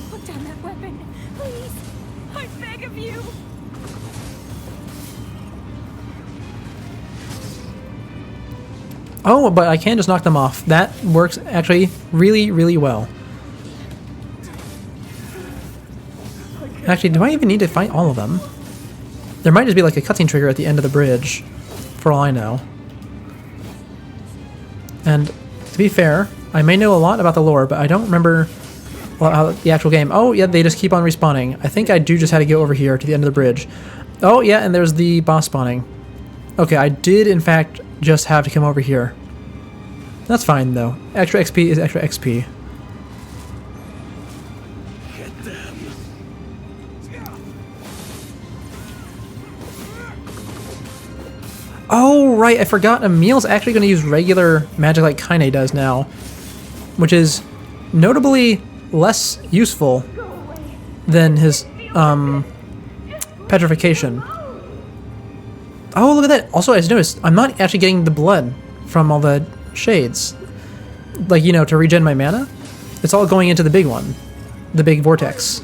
Put down that weapon, please. I beg of you. Oh, but I can just knock them off. That works actually really, really well. Actually, do I even need to fight all of them? There might just be like a cutscene trigger at the end of the bridge, for all I know. And to be fair, I may know a lot about the lore, but I don't remember how the actual game. Oh, yeah, they just keep on respawning. I think I do just have to go over here to the end of the bridge. Oh, yeah, and there's the boss spawning. Okay, I did, in fact, just have to come over here. That's fine, though. Extra XP is extra XP. Get them. Oh, right, I forgot. Emil's actually going to use regular magic like Kaine does now, which is notably less useful than his petrification. Oh, look at that. Also, I just noticed I'm not actually getting the blood from all the shades. Like, you know, to regen my mana. It's all going into the big one. The big vortex.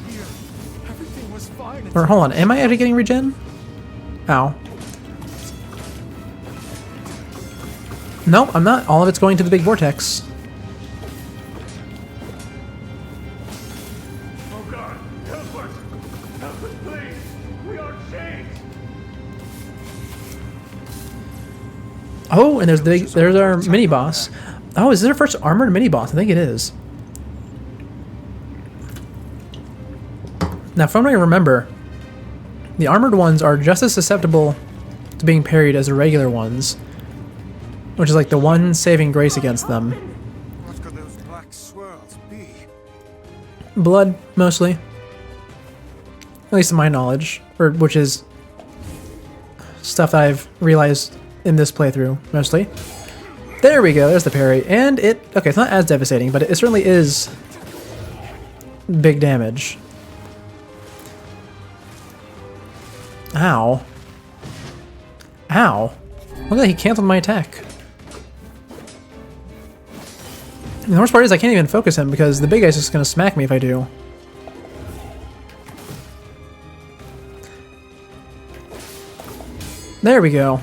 Everything was fine. Or, hold on, am I actually getting regen? Ow. Nope, I'm not. All of it's going to the big vortex. Oh God, help us! Help us, please! We are chained! Oh, and there's our mini boss. Oh, is this our first armored mini boss? I think it is. Now, from what I remember, the armored ones are just as susceptible to being parried as the regular ones, which is like the one saving grace against them. What could those black swirls be? Blood, mostly. At least in my knowledge, or which is stuff that I've realized in this playthrough, mostly. There we go, there's the parry. And it, okay, it's not as devastating, but it certainly is big damage. Ow. Ow. Look at that, he canceled my attack. And the worst part is I can't even focus him because the big guy's just going to smack me if I do. There we go.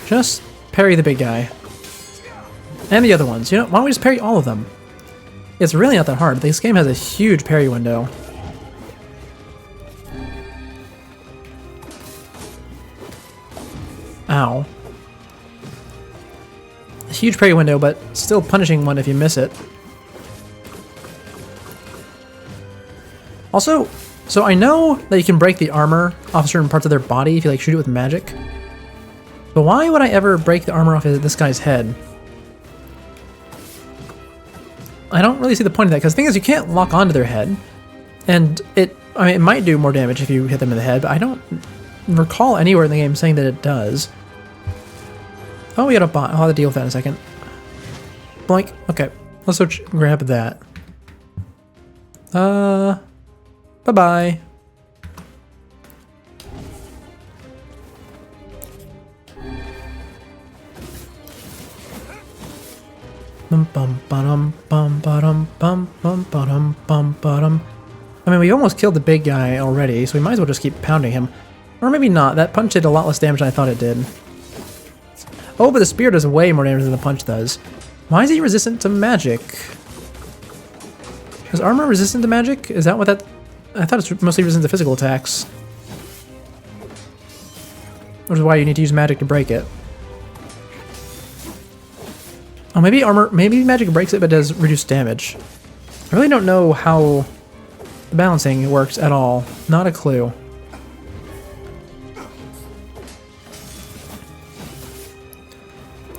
Just parry the big guy. And the other ones. You know, why don't we just parry all of them? It's really not that hard. This game has a huge parry window. Ow. A huge parry window, but still punishing one if you miss it. Also, so I know that you can break the armor off certain parts of their body if you like shoot it with magic. But why would I ever break the armor off of this guy's head? I don't really see the point of that, because the thing is you can't lock onto their head. And it might do more damage if you hit them in the head, but I don't recall anywhere in the game saying that it does. Oh, we got a bot. I'll have to deal with that in a second. Blank. Okay. Let's go grab that. Bye-bye. I mean, we almost killed the big guy already, so we might as well just keep pounding him. Or maybe not. That punch did a lot less damage than I thought it did. Oh, but the spear does way more damage than the punch does. Why is he resistant to magic? Is armor resistant to magic? Is that what that... I thought it's mostly resistant to physical attacks. Which is why you need to use magic to break it. Oh, maybe armor... Maybe magic breaks it but does reduce damage. I really don't know how the balancing works at all. Not a clue.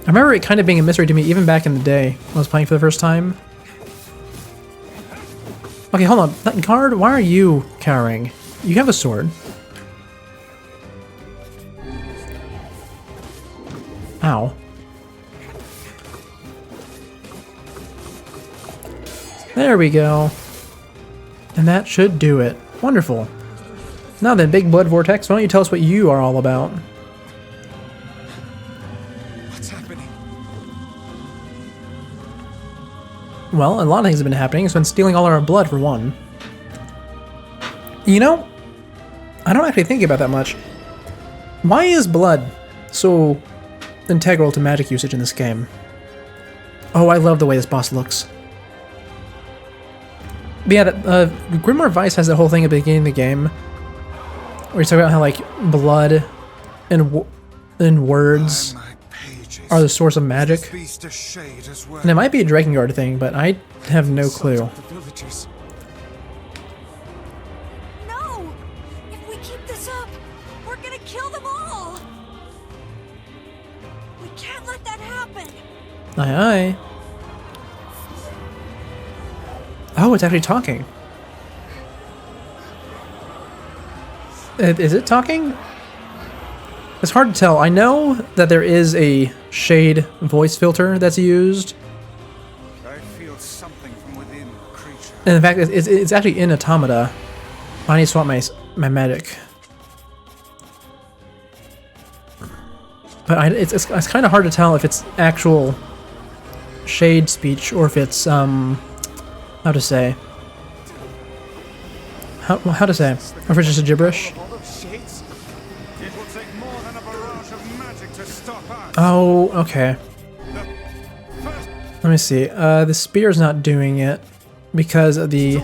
I remember it kind of being a mystery to me even back in the day when I was playing for the first time. Okay, hold on. That guard, why are you cowering? You have a sword. Ow. There we go. And that should do it. Wonderful. Now then, Big Blood Vortex, why don't you tell us what you are all about? What's happening? Well, a lot of things have been happening. It's been stealing all our blood, for one. You know, I don't actually think about that much. Why is blood so integral to magic usage in this game? Oh, I love the way this boss looks. But yeah, Grimoire Vice has that whole thing at the beginning of the game, where you talk about how like blood and words are the source of magic. This beast a shade as well. And it might be a Drakengard thing, but I have no clue. The villagers. No! If we keep this up, we're gonna kill them all! We can't let that happen! Aye aye. Oh, it's actually talking. Is it talking? It's hard to tell. I know that there is a shade voice filter that's used. I feel something from within the creature. And in fact, it's actually in Automata. I need to swap my magic. But it's kind of hard to tell if it's actual shade speech or if it's, how to say. How to say? Or if it's just a gibberish. All those shades? It will take more than a barrage of magic to stop us. Oh, okay. First Let me see. The spear's not doing it because of the...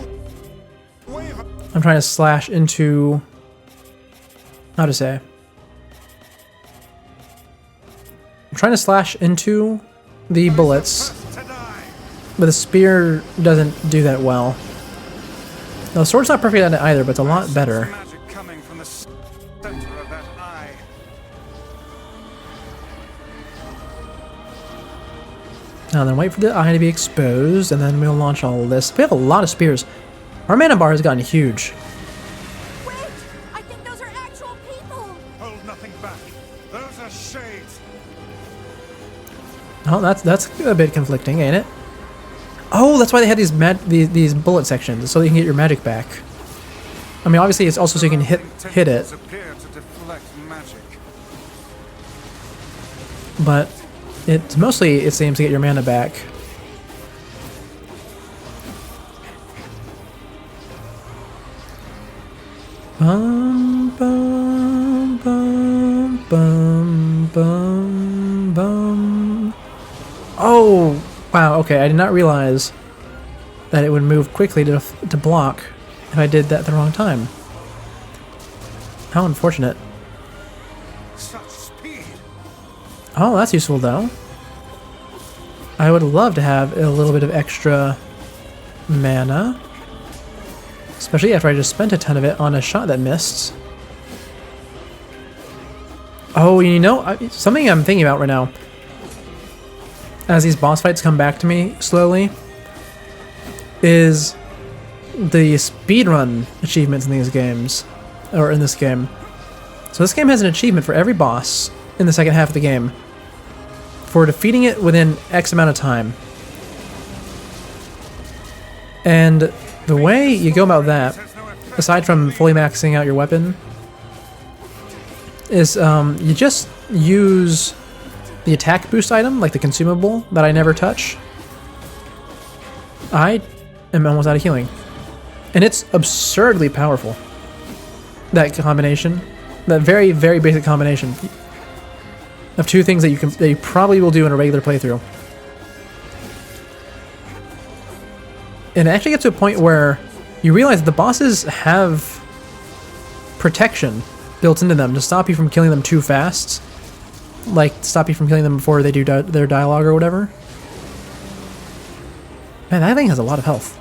wave of I'm trying to slash into... How to say? I'm trying to slash into the bullets, first to die. but the spear doesn't do that well. No, the sword's not perfect at it either, but it's a lot better. Magic coming from the center of that eye. Now then wait for the eye to be exposed, and then we'll launch all of this. We have a lot of spears. Our mana bar has gotten huge. Wait! I think those are actual people! Hold nothing back. Those are shades. Oh, that's a bit conflicting, ain't it? Oh, that's why they had these bullet sections, so you can get your magic back. I mean, obviously, it's also so you can hit it, Appear to deflect magic. but it's mostly, it seems, to get your mana back. Bum, bum, bum, bum, bum, bum. Oh, wow, okay, I did not realize that it would move quickly to block if I did that at the wrong time. How unfortunate. Such speed. Oh, that's useful though. I would love to have a little bit of extra mana. Especially after I just spent a ton of it on a shot that missed. Oh, you know, something I'm thinking about right now, as these boss fights come back to me slowly, is the speedrun achievements in these games, or in this game. So this game has an achievement for every boss in the second half of the game for defeating it within X amount of time. And the way you go about that, aside from fully maxing out your weapon, is you just use the attack boost item, like the consumable that I never touch. I am almost out of healing. And it's absurdly powerful. That combination. That very, very basic combination of two things that you probably will do in a regular playthrough. And it actually gets to a point where you realize that the bosses have protection built into them to stop you from killing them too fast. Like, stop you from killing them before they do their dialogue or whatever. Man, that thing has a lot of health.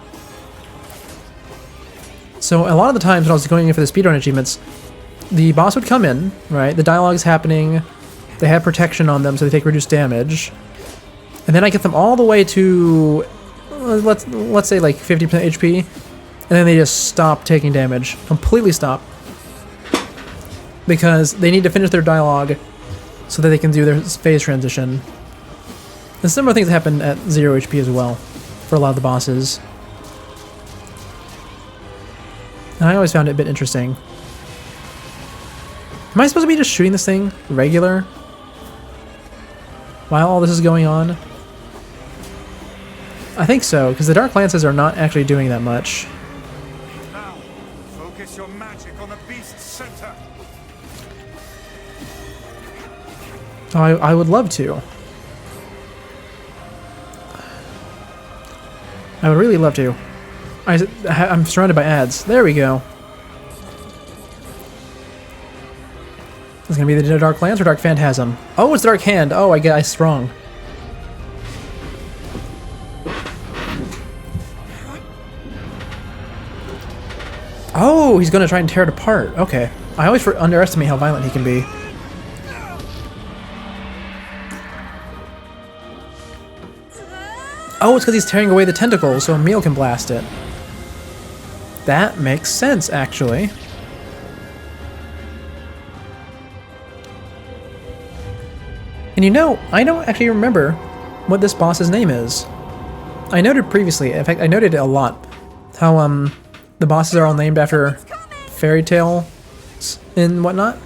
So a lot of the times when I was going in for the speedrun achievements, the boss would come in, right? The dialogue's happening. They have protection on them, so they take reduced damage. And then I get them all the way to, let's say like 50% HP, and then they just stop taking damage. Completely stop. Because they need to finish their dialogue so that they can do their phase transition. And similar things happen at 0 HP as well for a lot of the bosses. And I always found it a bit interesting. Am I supposed to be just shooting this thing regular while all this is going on? I think so, because the Dark Lances are not actually doing that much. Now, focus your magic on the beast's center. Oh, I would love to. I would really love to. I'm surrounded by ads. There we go. This gonna be the Dark Lance or Dark Phantasm? Oh, it's Dark Hand. Oh, I guess wrong. Oh, he's gonna try and tear it apart. Okay. I always underestimate how violent he can be. Oh, it's because he's tearing away the tentacles so Emil can blast it. That makes sense, actually. And you know, I don't actually remember what this boss's name is. I noted previously, in fact, I noted it a lot, how the bosses are all named after fairy tales and whatnot.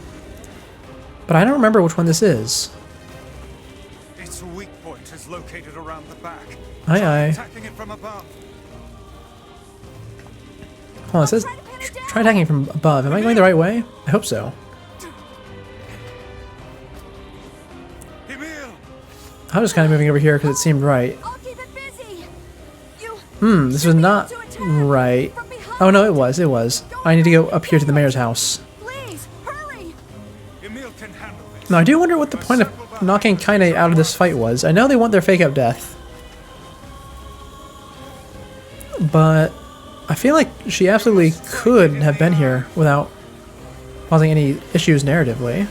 But I don't remember which one this is. Its weak point is located around the back. Aye, aye. Attacking it from above. Hold on, it says try attacking from above. Am I going the right way? I hope so. Emil! I was just kind of moving over here because it seemed right. I'll keep it busy. This was not right. Oh no, it was, it was. I need to go up here to the mayor's house. Please, hurry. Emil can handle this. Now I do wonder what the point of knocking Kaine out of this fight was. I know they want their fake out death. But I feel like she absolutely could have been here without causing any issues narratively.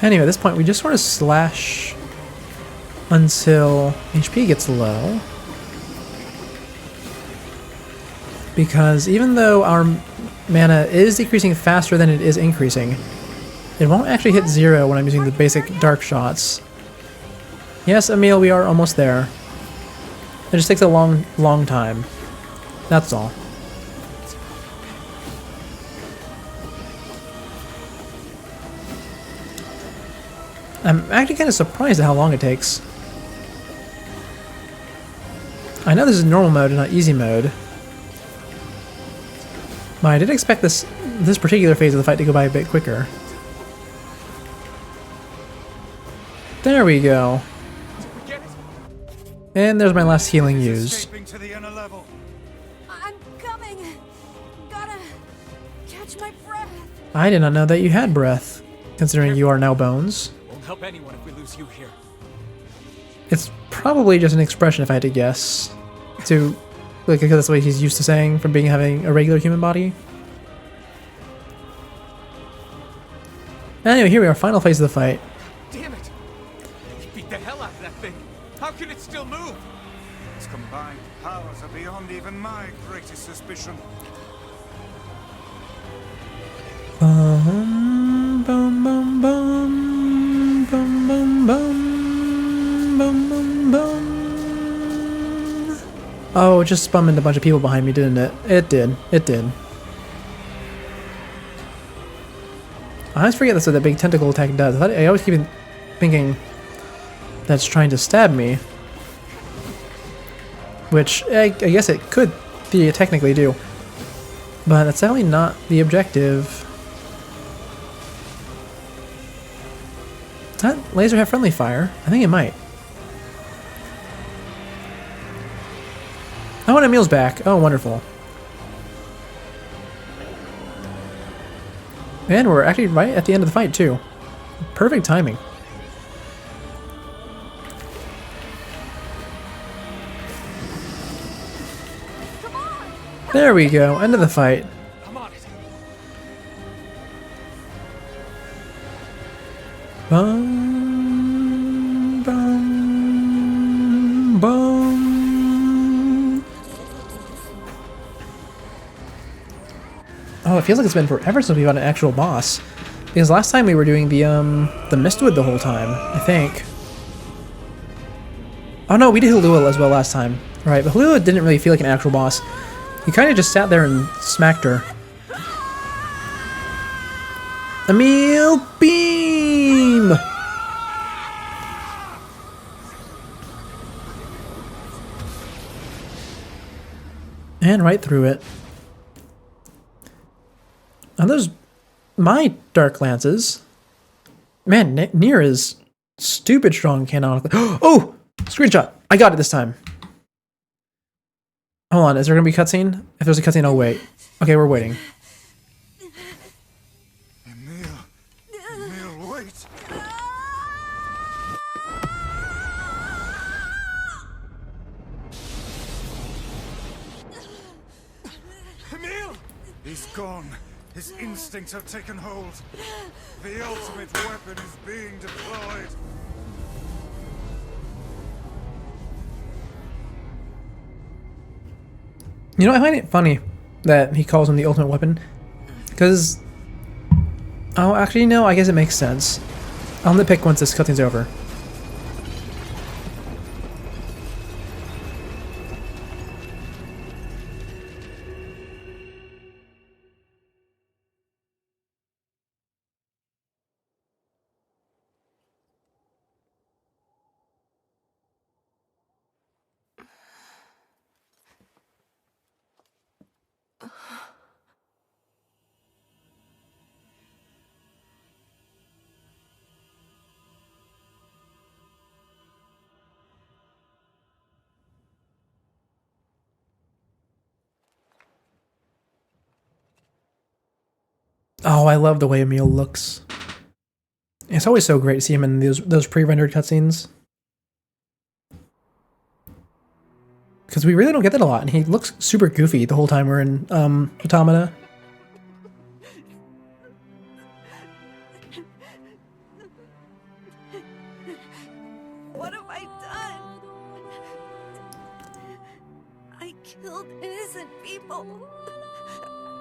Anyway, at this point we just sort of slash until HP gets low. Because even though our mana is decreasing faster than it is increasing, it won't actually hit 0 when I'm using the basic dark shots. Yes, Emil, we are almost there. It just takes a long, long time. That's all. I'm actually kind of surprised at how long it takes. I know this is normal mode and not easy mode. But I did expect this particular phase of the fight to go by a bit quicker. There we go. And there's my last healing used. Escaping to the inner level. I'm coming. Gotta catch my breath. I did not know that you had breath, considering you are now bones. Won't help anyone if we lose you here. It's probably just an expression if I had to guess. Because that's what he's used to saying from having a regular human body. Anyway, here we are, final phase of the fight. Damn it! He beat the hell out of that thing. How can it still move? Its combined powers are beyond even my greatest suspicion. Bum, bum, bum, bum, bum, bum, bum, bum, bum, bum. Oh, it just spummed a bunch of people behind me, didn't it? It did. It did. I always forget that's what that big tentacle attack does. I always keep thinking that's trying to stab me. Which, I guess it could technically do. But that's definitely not the objective. Does that laser have friendly fire? I think it might. Oh, and Emil's back. Oh, wonderful. And we're actually right at the end of the fight, too. Perfect timing. There we go. End of the fight. I'm on it. Bum, bum, bum. Oh, it feels like it's been forever since we've had an actual boss. Because last time we were doing the Mistwood the whole time, I think. Oh no, we did Hulua as well last time. Right, but Hulua didn't really feel like an actual boss. He kind of just sat there and smacked her. Emil Beam! And right through it. Are those my dark lances? Man, Nier is stupid strong canonically. Oh! Screenshot! I got it this time. Hold on, is there gonna be a cutscene? If there's a cutscene, I'll wait. Okay, we're waiting. Emil, wait! Emil! He's gone. His instincts have taken hold. The ultimate weapon is being deployed. You know, I find it funny that he calls him the ultimate weapon. Because... Oh, actually, no, I guess it makes sense. I'll nitpick once this cutscene's over. Oh, I love the way Emil looks. It's always so great to see him in those pre-rendered cutscenes. Because we really don't get that a lot, and he looks super goofy the whole time we're in Automata. What have I done? I killed innocent people.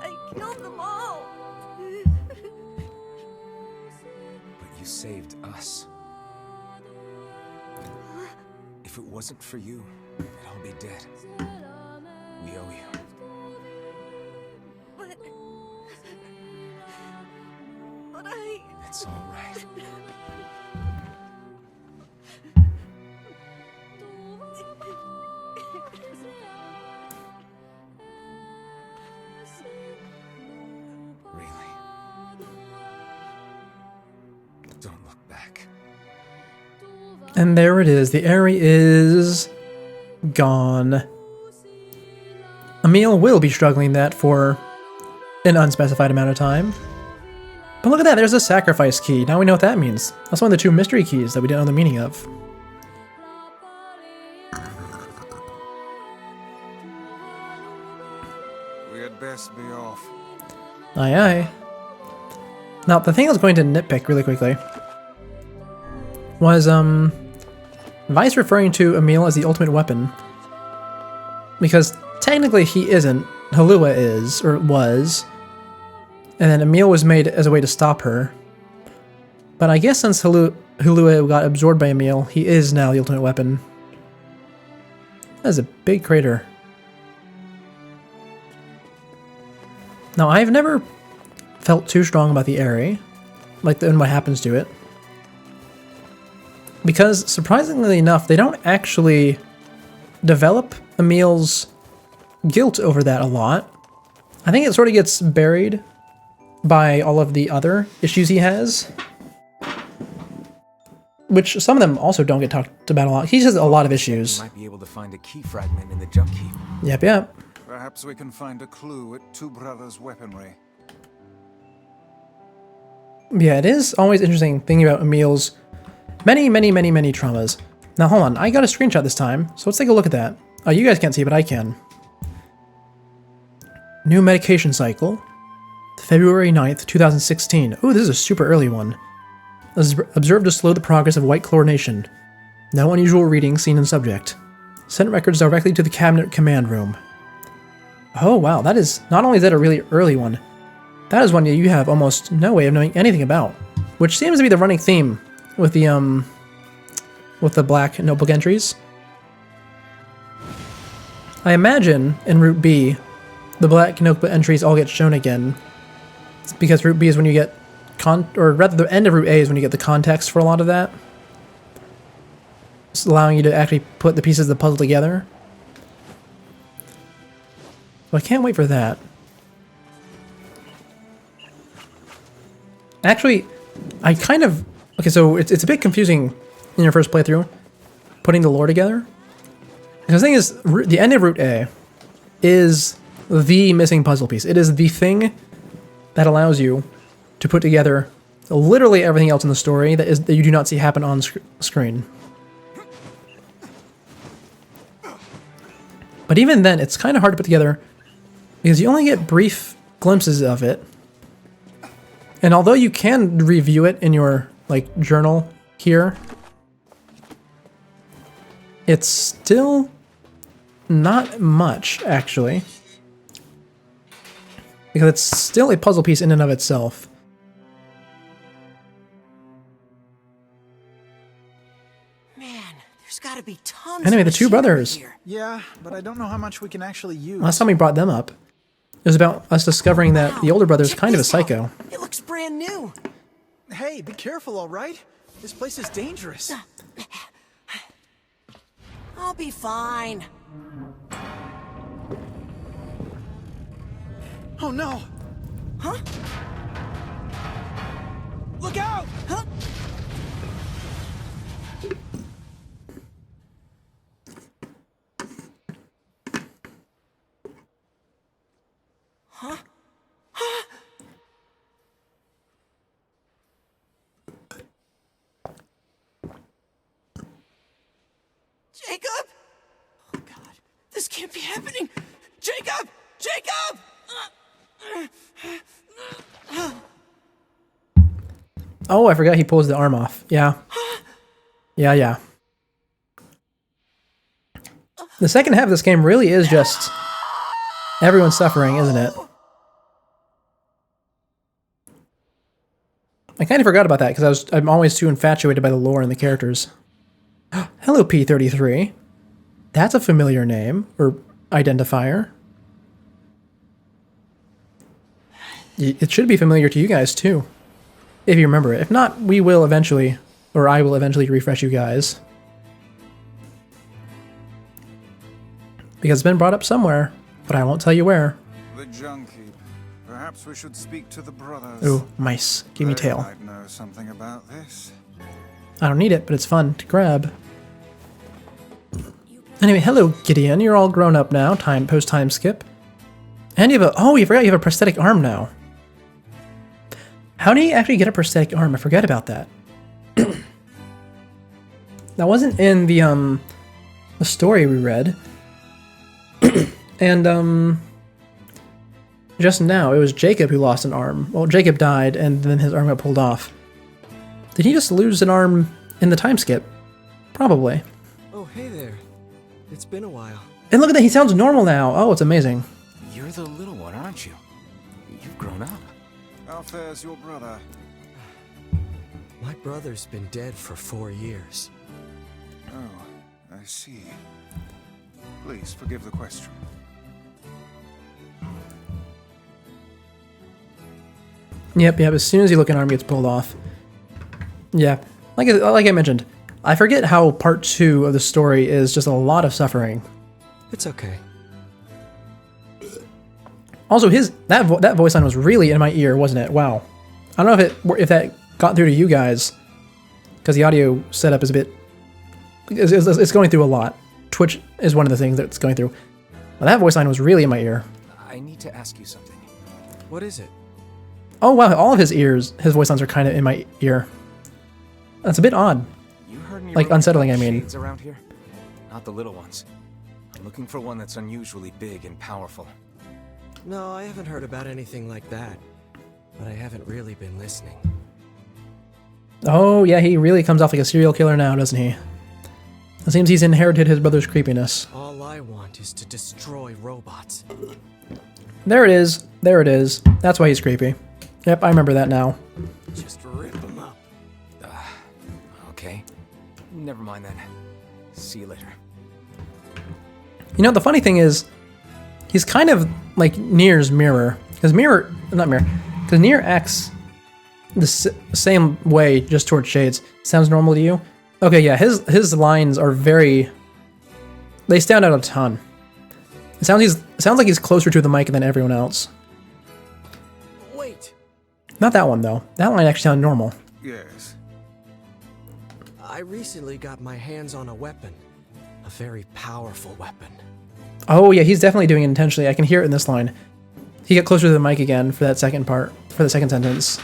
I killed them all. But you saved us. If it wasn't for you, we'd all be dead. We owe you. But I... It's all right. Really. Don't look back. And there it is. The Aerie is gone. Emil will be struggling that for an unspecified amount of time. But look at that, there's a sacrifice key. Now we know what that means. That's one of the two mystery keys that we didn't know the meaning of. We had best be off. Aye aye. Now, the thing I was going to nitpick really quickly was, Vice referring to Emil as the ultimate weapon. Because technically he isn't. Halua is, or was. And then Emil was made as a way to stop her. But I guess since Halua got absorbed by Emil, he is now the ultimate weapon. That is a big crater. Now, I've never felt too strong about the Aerie, like what happens to it. Because, surprisingly enough, they don't actually develop Emil's guilt over that a lot. I think it sort of gets buried by all of the other issues he has. Which some of them also don't get talked about a lot. He has a lot of issues. You might be able to find a key fragment in the jump keep. Yep, yep. Perhaps we can find a clue at Two Brothers' weaponry. Yeah, it is always interesting thinking about Emil's many traumas. Now, hold on. I got a screenshot this time, so let's take a look at that. Oh, you guys can't see, but I can. New medication cycle. February 9th, 2016. Ooh, this is a super early one. Observed to slow the progress of white chlorination. No unusual readings seen in subject. Sent records directly to the cabinet command room. Oh, wow. That is... Not only is that a really early one, that is one you have almost no way of knowing anything about. Which seems to be the running theme with the black notebook entries. I imagine in Route B, the black notebook entries all get shown again. It's because Route B is when you get or rather the end of Route A is when you get the context for a lot of that. It's allowing you to actually put the pieces of the puzzle together. So I can't wait for that. Actually, I kind of Okay, so it's a bit confusing in your first playthrough, putting the lore together. Because the thing is, the end of Route A is the missing puzzle piece. It is the thing that allows you to put together literally everything else in the story that you do not see happen on screen. But even then, it's kind of hard to put together because you only get brief glimpses of it. And although you can review it in your like journal here, it's still not much actually, because it's still a puzzle piece in and of itself. Man, there's gotta be tons Anyway, of the two machinery brothers. here. Yeah, but I don't know how much we can actually use. Last time we brought them up, it was about us discovering that the older brother is Check kind of a this out. psycho. It looks brand new. Hey, be careful, all right? This place is dangerous. I'll be fine. Oh no! Huh? Look out! Huh? Huh? Huh? Jacob! Oh God, this can't be happening! Jacob! Jacob! Oh, I forgot he pulls the arm off. Yeah. Yeah. The second half of this game really is just everyone's suffering, isn't it? I kind of forgot about that because I'm always too infatuated by the lore and the characters. Hello, P33. That's a familiar name or identifier. It should be familiar to you guys too, if you remember it. If not, we will eventually, or I will eventually refresh you guys. Because it's been brought up somewhere, but I won't tell you where. The junkie. Perhaps we should speak to the brothers. Ooh, mice. Give me They tail. might know something about this. I don't need it, but it's fun to grab. Anyway, hello Gideon. You're all grown up now. Post-time skip. And you have you forgot you have a prosthetic arm now. How do you actually get a prosthetic arm? I forget about that. That wasn't in the story we read. And just now it was Jacob who lost an arm. Well, Jacob died and then his arm got pulled off. Did he just lose an arm in the time skip? Probably. Oh, hey there. It's been a while. And look at that, he sounds normal now. Oh, it's amazing. You're the little one, aren't you? You've grown up. How fares your brother? My brother's been dead for 4 years. Oh, I see. Please forgive the question. Yep. As soon as you look, an arm gets pulled off. Yeah. Like I mentioned, I forget how part 2 of the story is just a lot of suffering. It's okay. Also, that voice line was really in my ear, wasn't it? Wow. I don't know if that got through to you guys, because the audio setup is a bit. It's going through a lot. Twitch is one of the things that's going through. But that voice line was really in my ear. I need to ask you something. What is it? Oh wow, all of his voice lines are kind of in my ear. That's a bit odd. You heard me Like, right unsettling, about I mean. shades around here? Not the little ones. I'm looking for one that's unusually big and powerful. No, I haven't heard about anything like that. But I haven't really been listening. Oh yeah, he really comes off like a serial killer now, doesn't he? It seems he's inherited his brother's creepiness. All I want is to destroy robots. There it is. There it is. That's why he's creepy. Yep, I remember that now. Just rip them up. Okay. Never mind then. See you later. You know, the funny thing is, he's kind of like Nier's mirror. Because Nier acts the same way, just towards Shades. Sounds normal to you? Okay, yeah, his lines are they stand out a ton. It sounds like he's closer to the mic than everyone else. Wait. Not that one, though. That line actually sounded normal. Yes. I recently got my hands on a weapon. A very powerful weapon. Oh yeah, he's definitely doing it intentionally. I can hear it in this line. He got closer to the mic again for that second part, for the second sentence.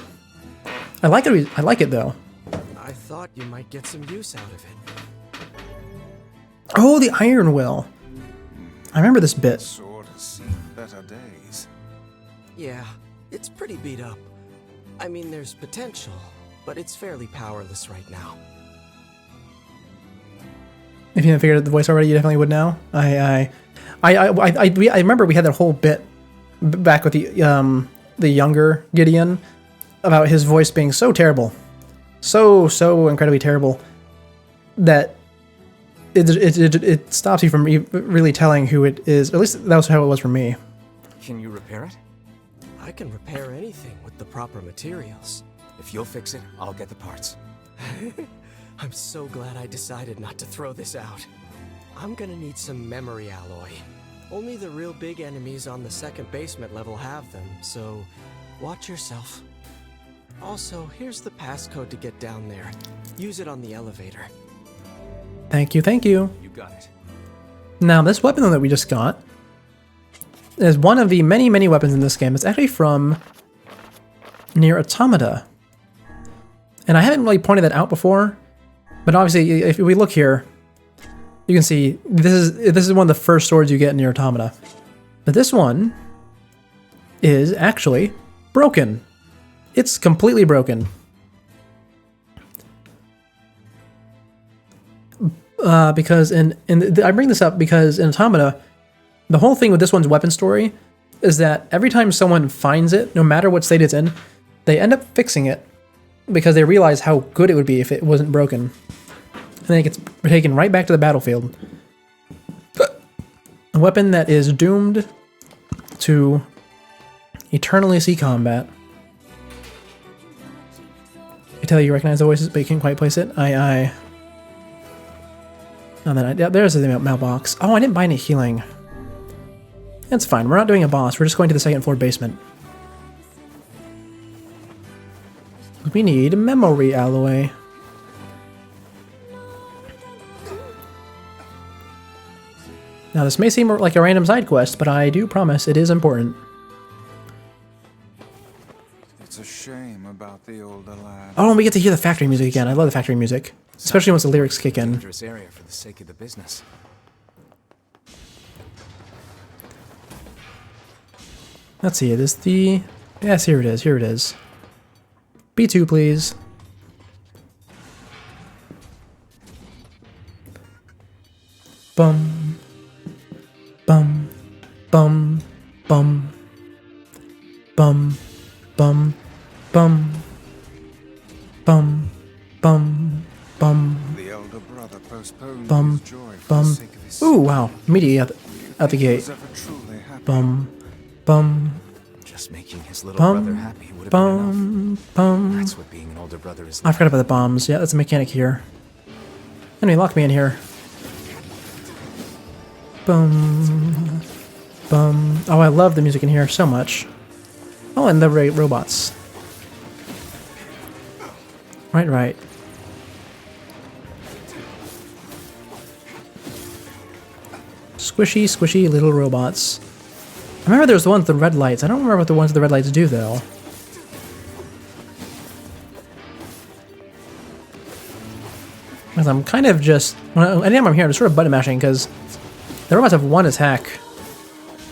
I like it. I like it though. I thought you might get some use out of it. Oh, the iron will. I remember this bit. Sword has seen better days. Yeah, it's pretty beat up. I mean, there's potential, but it's fairly powerless right now. If you haven't figured out the voice already, you definitely would now. I remember we had that whole bit back with the younger Gideon about his voice being so terrible, so incredibly terrible that it stops you from really telling who it is. At least that was how it was for me. Can you repair it? I can repair anything with the proper materials. If you'll fix it, I'll get the parts. I'm so glad I decided not to throw this out. I'm gonna need some memory alloy. Only the real big enemies on the second basement level have them, so watch yourself. Also, here's the passcode to get down there. Use it on the elevator. Thank you, thank you. You got it. Now, this weapon that we just got is one of the many weapons in this game. It's actually from Nier Automata. And I haven't really pointed that out before, but obviously, if we look here, you can see this is one of the first swords you get in Nier Automata. But this one is actually broken. It's completely broken. Because I bring this up because in Automata, the whole thing with this one's weapon story is that every time someone finds it, no matter what state it's in, they end up fixing it because they realize how good it would be if it wasn't broken. And then it gets taken right back to the battlefield. A weapon that is doomed to eternally see combat. I tell you recognize the voices, but you can't quite place it. Oh, then there's the mailbox. Oh, I didn't buy any healing. That's fine. We're not doing a boss. We're just going to the second floor basement. We need memory alloy. Now, this may seem like a random side quest, but I do promise it is important. It's a shame about the older lad. Oh, and we get to hear the factory music again. I love the factory music, especially once the lyrics kick in. Dangerous area for the sake of the business. Let's see, it is the... Yes, here it is, here it is. B2, please. Bum. Bum. Bum. Bum. Bum. Bum. Bum. Bum. Bum. Bum. The elder brother postponed Bum. his joy for Bum. the sake of his Ooh, wow. Meaty at the gate. was ever truly happy. Bum. Bum. Just making his little brother Bum. happy would have been enough. Bum. That's what being an older brother is I like. forgot about the bombs. Yeah, that's a mechanic here. Enemy, lock me in here. Bum. Bum. Oh, I love the music in here so much. Oh, and the robots. Right. Squishy little robots. I remember there was the ones with the red lights. I don't remember what the ones with the red lights do, though. Because I'm kind of just... Anytime I'm here, I'm just sort of button mashing, because the robots have one attack.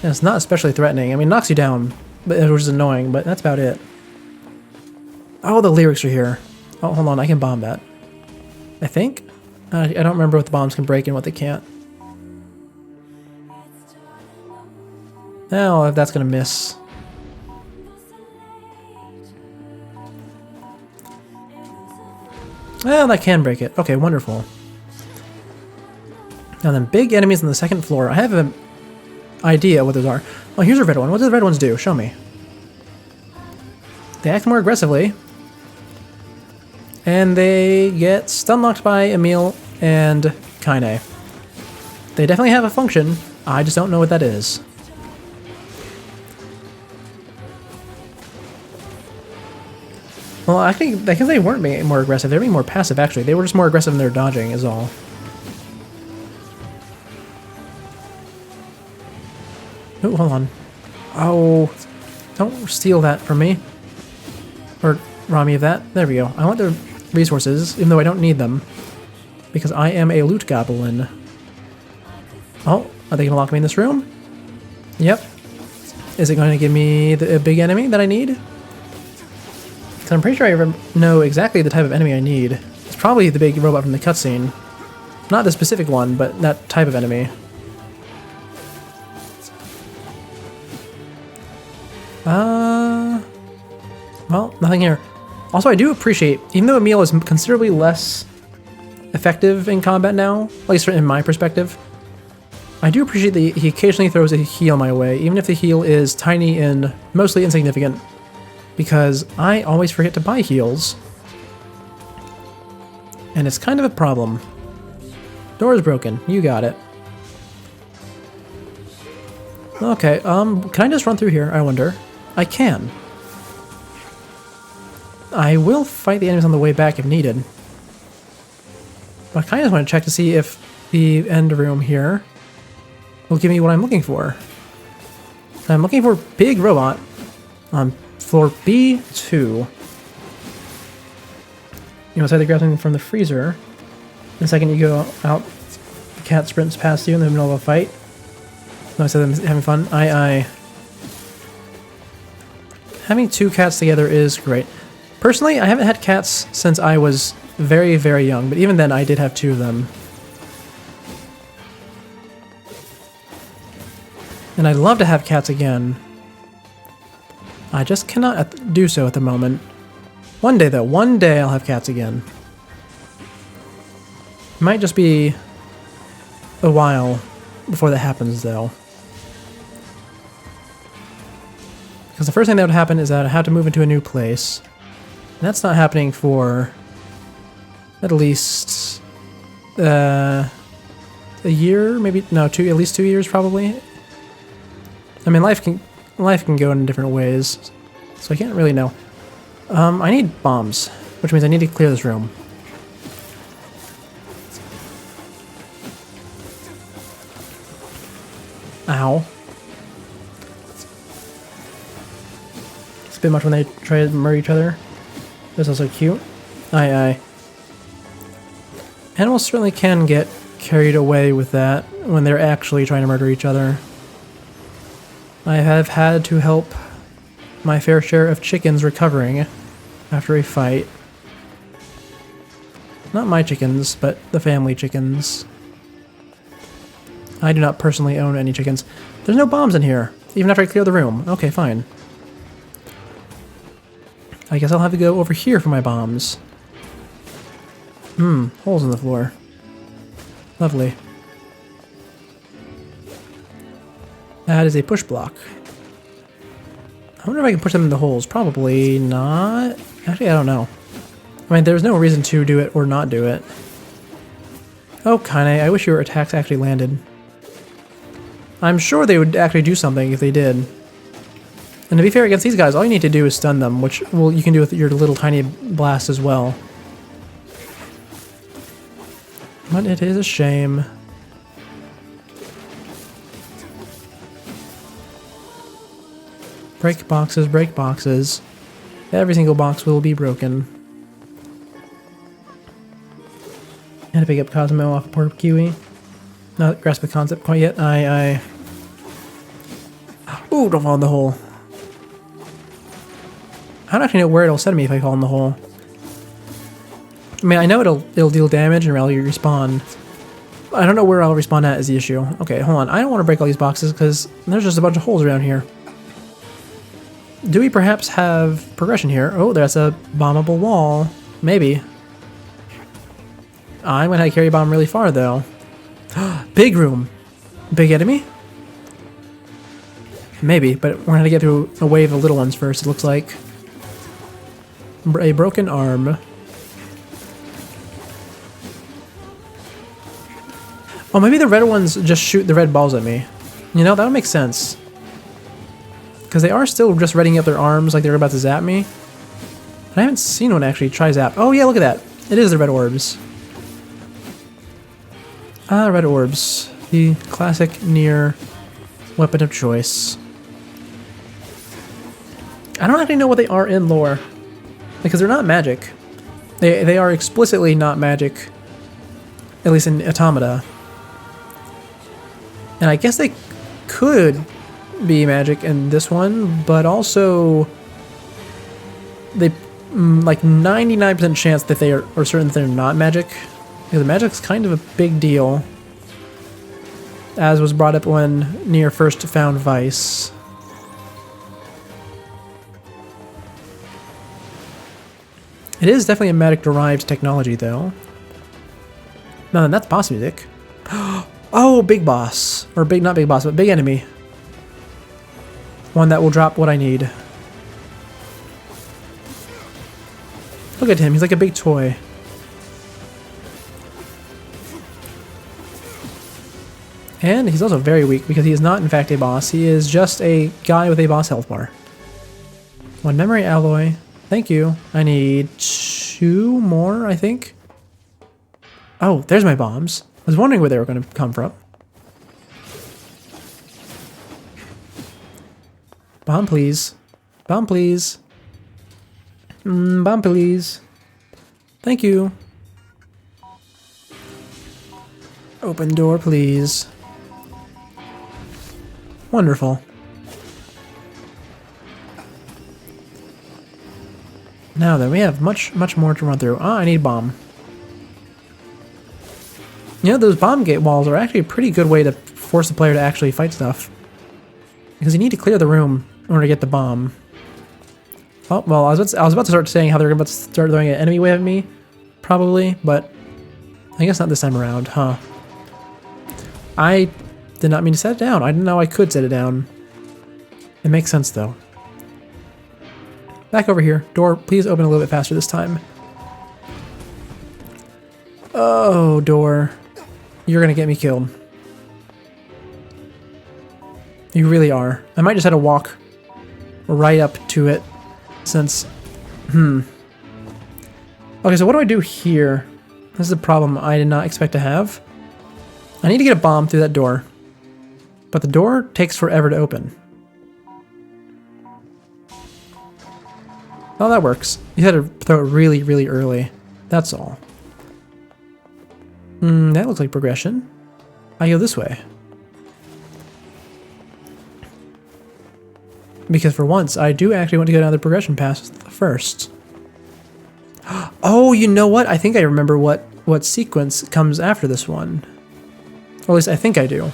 And it's not especially threatening. I mean, it knocks you down, which is annoying, but that's about it. Oh, the lyrics are here. Oh, hold on, I can bomb that. I think? I don't remember what the bombs can break and what they can't. Oh, if that's gonna miss. Well, that can break it. Okay, wonderful. Now then, big enemies on the second floor. I have an idea what those are. Oh, here's a red one. What do the red ones do? Show me. They act more aggressively. And they get stun-locked by Emil and Kaine. They definitely have a function. I just don't know what that is. Well, I think because they weren't being more aggressive, they were being more passive, actually. They were just more aggressive in their dodging, is all. Oh, hold on. Oh, don't steal that from me. Or rob me of that. There we go. I want the resources, even though I don't need them. Because I am a loot goblin. Oh, are they going to lock me in this room? Yep. Is it going to give me the big enemy that I need? Because I'm pretty sure I know exactly the type of enemy I need. It's probably the big robot from the cutscene. Not the specific one, but that type of enemy. Well, nothing here. Also, I do appreciate, even though Emil is considerably less effective in combat now, at least in my perspective, I do appreciate that he occasionally throws a heal my way, even if the heal is tiny and mostly insignificant, because I always forget to buy heals. And it's kind of a problem. Door is broken. You got it. Okay, can I just run through here, I wonder? I can. I will fight the enemies on the way back if needed. But I kind of just want to check to see if the end room here will give me what I'm looking for. I'm looking for big robot on floor B2. You know, so I grab something from the freezer. The second you go out, the cat sprints past you in the middle of a fight. No, I said I'm having fun. Aye. Having two cats together is great. Personally, I haven't had cats since I was very, very young, but even then I did have two of them. And I'd love to have cats again. I just cannot do so at the moment. One day, though. One day I'll have cats again. It might just be a while before that happens, though. Because the first thing that would happen is that I have to move into a new place. And that's not happening for at least a year, maybe no, at least 2 years probably. I mean, life can go in different ways, so I can't really know. I need bombs, which means I need to clear this room. Ow. It's a bit much when they try to murder each other. This is also cute. Aye. Animals certainly can get carried away with that when they're actually trying to murder each other. I have had to help my fair share of chickens recovering after a fight. Not my chickens, but the family chickens. I do not personally own any chickens. There's no bombs in here, even after I clear the room. Okay, fine. I guess I'll have to go over here for my bombs. Holes in the floor. Lovely. That is a push block. I wonder if I can push them in the holes. Probably not. Actually, I don't know. I mean, there's no reason to do it or not do it. Oh, Kane, I wish your attacks actually landed. I'm sure they would actually do something if they did. And to be fair, against these guys, all you need to do is stun them, which, well, you can do with your little tiny blast as well. But it is a shame. Break boxes, break boxes. Every single box will be broken. And to pick up Cosmo off of Port Kiwi. Not grasp the concept quite yet. Ooh, don't fall in the hole. I don't actually know where it'll send me if I fall in the hole. I mean, I know it'll deal damage and rally respawn. I don't know where I'll respawn at is the issue. Okay, hold on. I don't want to break all these boxes because there's just a bunch of holes around here. Do we perhaps have progression here? Oh, there's a bombable wall. Maybe. I'm going to carry a bomb really far, though. Big room. Big enemy? Maybe, but we're going to get through a wave of little ones first, it looks like. A broken arm. Oh, maybe the red ones just shoot the red balls at me. You know, that would make sense. Because they are still just readying up their arms like they're about to zap me. I haven't seen one actually try zap. Oh yeah, look at that. It is the red orbs. Ah, red orbs. The classic Nier weapon of choice. I don't actually know what they are in lore. Because they're not magic. They are explicitly not magic. At least in Automata. And I guess they could be magic in this one, but also they like 99% chance that they are certain that they're not magic. Because magic's kind of a big deal. As was brought up when Nier first found Vice. It is definitely a magic-derived technology, though. No, then that's boss music. Oh, big boss. Or big, not big boss, but big enemy. One that will drop what I need. Look at him, he's like a big toy. And he's also very weak because he is not in fact a boss. He is just a guy with a boss health bar. One memory alloy. Thank you. I need 2 more, I think. Oh, there's my bombs. I was wondering where they were going to come from. Bomb, please. Bomb, please. Bomb, please. Thank you. Open door, please. Wonderful. Now then, we have much more to run through. Ah, I need bomb. You know, those bomb gate walls are actually a pretty good way to force the player to actually fight stuff. Because you need to clear the room in order to get the bomb. Oh, well, I was about to start saying how they're about to start throwing an enemy wave at me. Probably, but I guess not this time around, huh? I did not mean to set it down. I didn't know I could set it down. It makes sense, though. Back over here. Door, please open a little bit faster this time. Oh, door. You're gonna get me killed. You really are. I might just have to walk right up to it since... Okay, so what do I do here? This is a problem I did not expect to have. I need to get a bomb through that door. But the door takes forever to open. Oh, that works. You had to throw it really, really early. That's all. That looks like progression. I go this way. Because for once, I do actually want to go down the progression path first. Oh, you know what? I think I remember what sequence comes after this one. Or at least I think I do.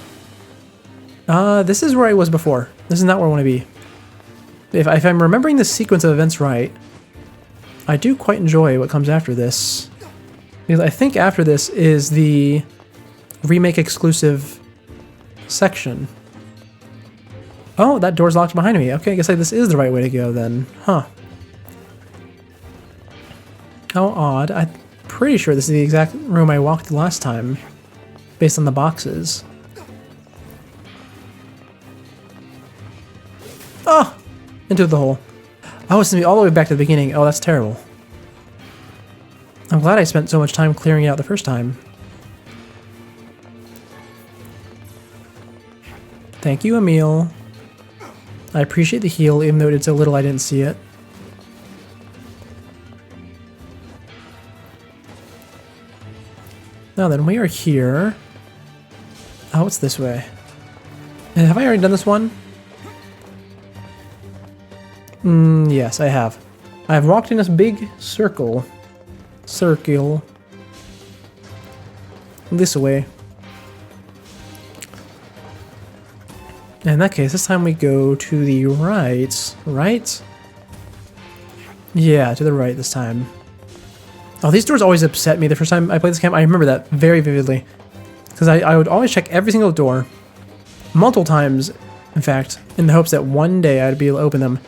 This is where I was before. This is not where I want to be. If I'm remembering the sequence of events right, I do quite enjoy what comes after this. Because I think after this is the remake exclusive section. Oh, that door's locked behind me. Okay, I guess this is the right way to go then. Huh. How odd. I'm pretty sure this is the exact room I walked last time, based on the boxes. Oh! Into the hole. Oh, it's gonna be all the way back to the beginning. Oh, that's terrible. I'm glad I spent so much time clearing it out the first time. Thank you, Emil. I appreciate the heal, even though it's so little I didn't see it. Now then, we are here. Oh, it's this way. Have I already done this one? Yes, I have. I've walked in this big circle. This way. In that case, this time we go to the right. Right? Yeah, to the right this time. Oh, these doors always upset me the first time I played this game. I remember that very vividly. Because I would always check every single door. Multiple times, in fact, in the hopes that one day I'd be able to open them.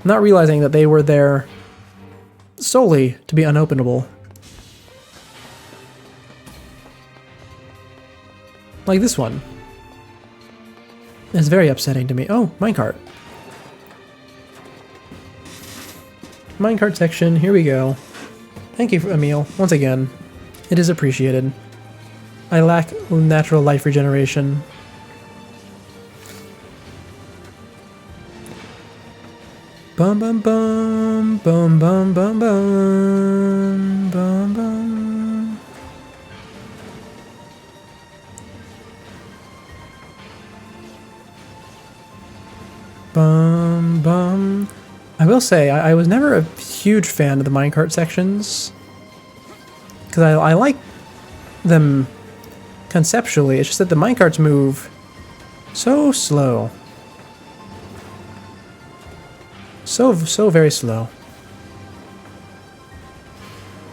Not realizing that they were there solely to be unopenable. Like this one. It's very upsetting to me. Oh, minecart. minecart section. Here we go. Thank you, Emil, once again. It is appreciated. I lack natural life regeneration. Bum bum bum bum bum bum bum bum bum. Bum bum. I will say I was never a huge fan of the minecart sections because I like them conceptually. It's just that the minecarts move so slow. So very slow.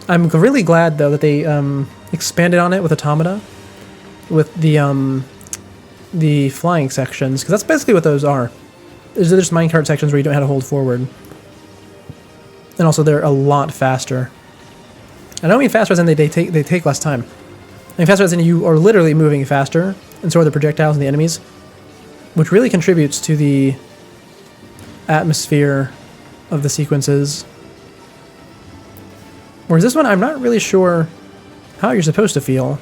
I'm really glad though that they expanded on it with automata, with the flying sections, because that's basically what those are. There's just minecart sections where you don't have to hold forward, and also they're a lot faster. I don't mean faster as in they take less time. I mean faster as in you are literally moving faster, and so are the projectiles and the enemies, which really contributes to the atmosphere of the sequences. Whereas this one, I'm not really sure how you're supposed to feel,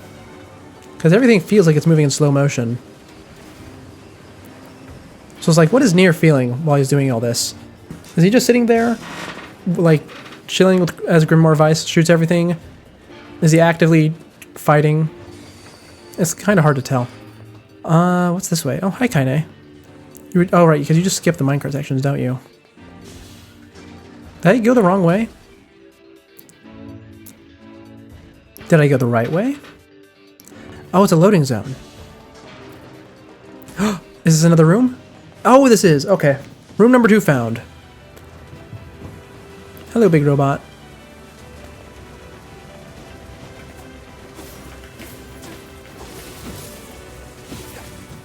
because everything feels like it's moving in slow motion. So it's like, what is Nier feeling while he's doing all this? Is he just sitting there, like, chilling with, as Grimoire Weiss shoots everything? Is he actively fighting? It's kind of hard to tell. What's this way? Oh, hi, Kaine. Oh, right, because you just skip the minecart sections, don't you? Did I go the wrong way? Did I go the right way? Oh, it's a loading zone. Is this another room? Oh, this is. Okay. Room number 2 found. Hello, big robot.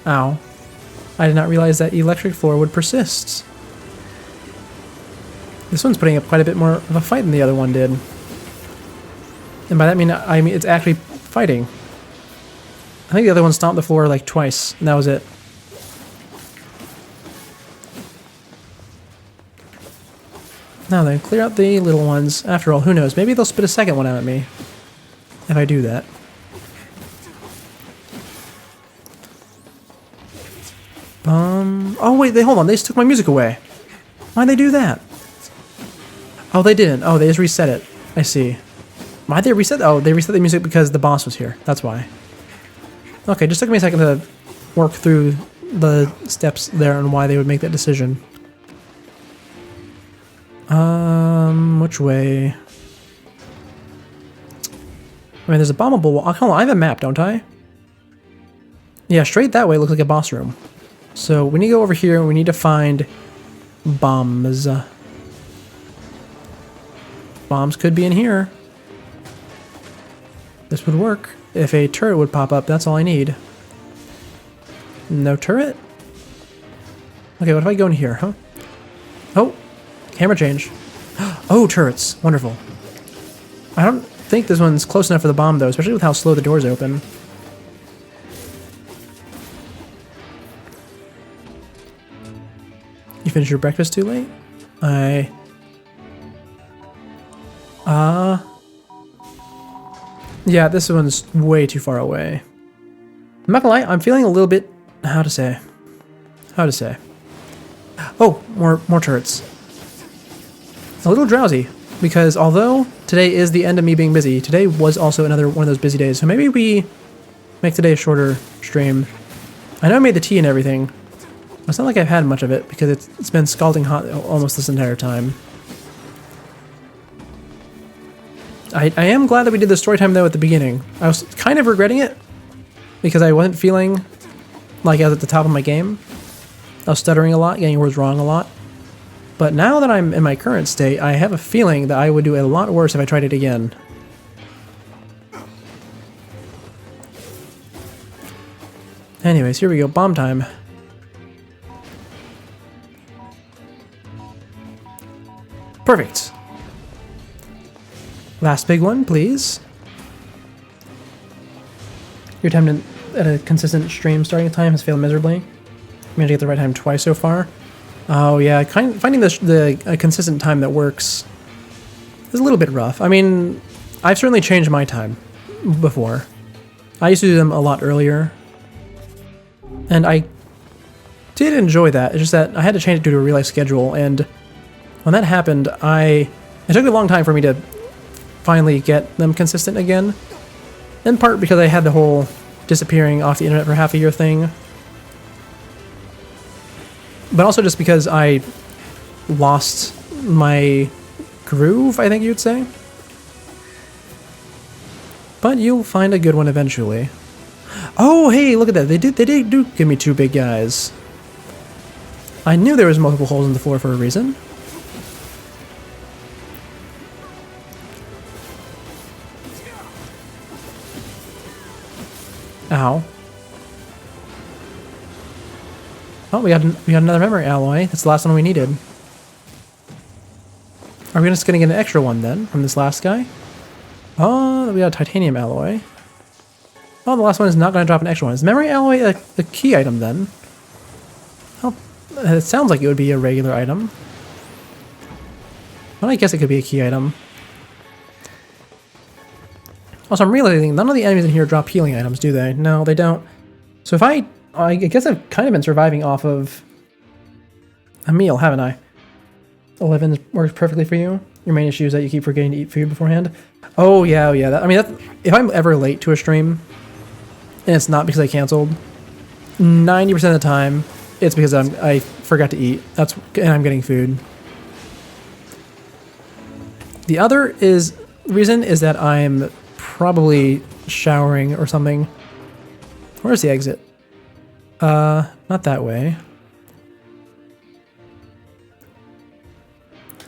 Ow. I did not realize that electric floor would persist. This one's putting up quite a bit more of a fight than the other one did. And by that I mean it's actually fighting. I think the other one stomped the floor like twice, and that was it. Now then, clear out the little ones. After all, who knows? Maybe they'll spit a second one out at me. If I do that. Oh wait, hold on. They just took my music away. Why'd they do that? Oh, they didn't. Oh, they just reset it. I see. Why'd they reset? Oh, they reset the music because the boss was here. That's why. Okay, just took me a second to work through the steps there and why they would make that decision. Which way? I mean, there's a bombable wall. Hold on, I have a map, don't I? Yeah, straight that way looks like a boss room. So we need to go over here and we need to find bombs. Bombs could be in here. This would work. If a turret would pop up, that's all I need. No turret? Okay, what if I go in here, huh? Oh, camera change. Oh, turrets. Wonderful. I don't think this one's close enough for the bomb, though, especially with how slow the doors open. You finished your breakfast too late? Yeah, this one's way too far away. I'm not gonna lie, I'm feeling a little bit... How to say? Oh, more turrets. A little drowsy, because although today is the end of me being busy, today was also another one of those busy days, so maybe we make today a shorter stream. I know I made the tea and everything. It's not like I've had much of it, because it's been scalding hot almost this entire time. I am glad that we did the story time, though, at the beginning. I was kind of regretting it, because I wasn't feeling like I was at the top of my game. I was stuttering a lot, getting words wrong a lot. But now that I'm in my current state, I have a feeling that I would do a lot worse if I tried it again. Anyways, here we go. Bomb time. Perfect. Last big one, please. Your time at a consistent stream starting time has failed miserably. Managed to get the right time twice so far. Oh yeah, finding the consistent time that works It's a little bit rough. I mean, I've certainly changed my time before. I used to do them a lot earlier, and I did enjoy that. It's just that I had to change it due to a real life schedule, and when that happened, it took a long time for me to finally get them consistent again. In part because I had the whole disappearing off the internet for half a year thing, but also just because I lost my groove, I think you'd say. But you'll find a good one eventually. Oh, hey, look at that. They do give me 2 big guys. I knew there was multiple holes in the floor for a reason. Ow. Oh, we got another memory alloy. That's the last one we needed. Are we just gonna get an extra one then from this last guy? Oh, we got a titanium alloy. Oh, the last one is not gonna drop an extra one. Is memory alloy a key item then? Oh, it sounds like it would be a regular item. Well, I guess it could be a key item. Also, I'm realizing none of the enemies in here drop healing items, do they? No, they don't. So if I guess I've kind of been surviving off of a meal, haven't I? 11 works perfectly for you. Your main issue is that you keep forgetting to eat food beforehand. Oh yeah, oh yeah. If I'm ever late to a stream, and it's not because I canceled, 90% of the time it's because I forgot to eat. And I'm getting food. The other reason is that I'm probably showering or something. Where's the exit? Not that way.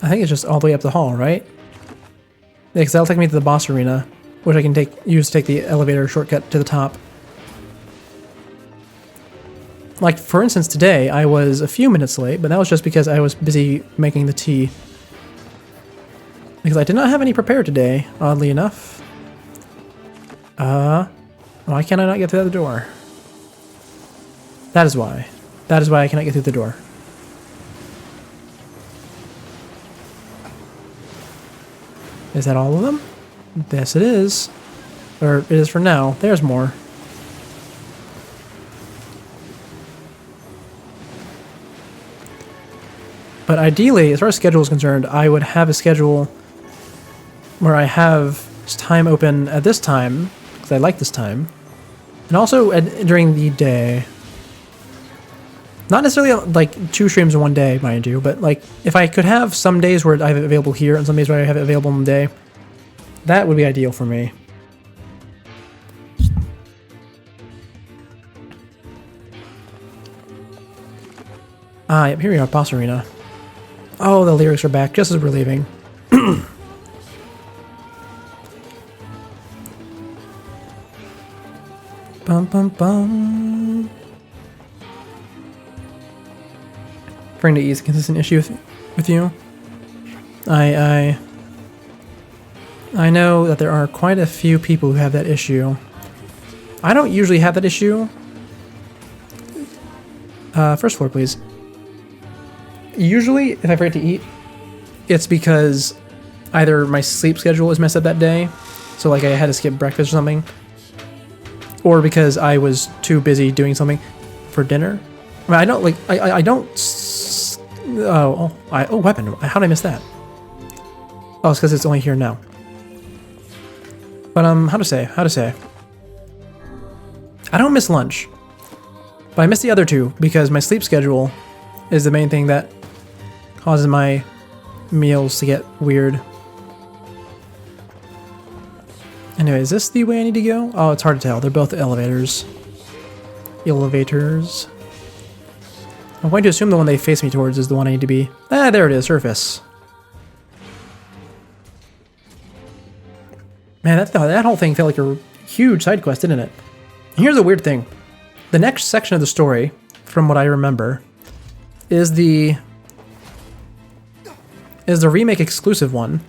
I think it's just all the way up the hall, right? Yeah, because that'll take me to the boss arena, which I can use to take the elevator shortcut to the top. Like, for instance, today I was a few minutes late, but that was just because I was busy making the tea. Because I did not have any prepared today, oddly enough. Why can't I not get through the door? That is why. That is why I cannot get through the door. Is that all of them? Yes, it is. Or it is for now. There's more. But ideally, as far as schedule is concerned, I would have a schedule where I have time open at this time, because I like this time, and also during the day. Not necessarily like 2 streams in one day, mind you, but like if I could have some days where I have it available here and some days where I have it available in the day, that would be ideal for me. Ah, yep, here we are, boss arena. Oh, the lyrics are back just as we're leaving. Bum bum bum. Trying to ease a consistent issue with you. I know that there are quite a few people who have that issue. I don't usually have that issue. First floor, please. Usually, if I forget to eat, it's because either my sleep schedule is messed up that day, so like I had to skip breakfast or something, or because I was too busy doing something for dinner. I mean, I don't like. I don't. Oh, weapon. How did I miss that? Oh, it's because it's only here now. But how to say? I don't miss lunch, but I miss the other 2 because my sleep schedule is the main thing that causes my meals to get weird. Anyway, is this the way I need to go? Oh, it's hard to tell. They're both elevators. Elevators. I'm going to assume the one they face me towards is the one I need to be. Ah, there it is, surface. Man, that whole thing felt like a huge side quest, didn't it? And here's a weird thing. The next section of the story, from what I remember, is the remake exclusive one,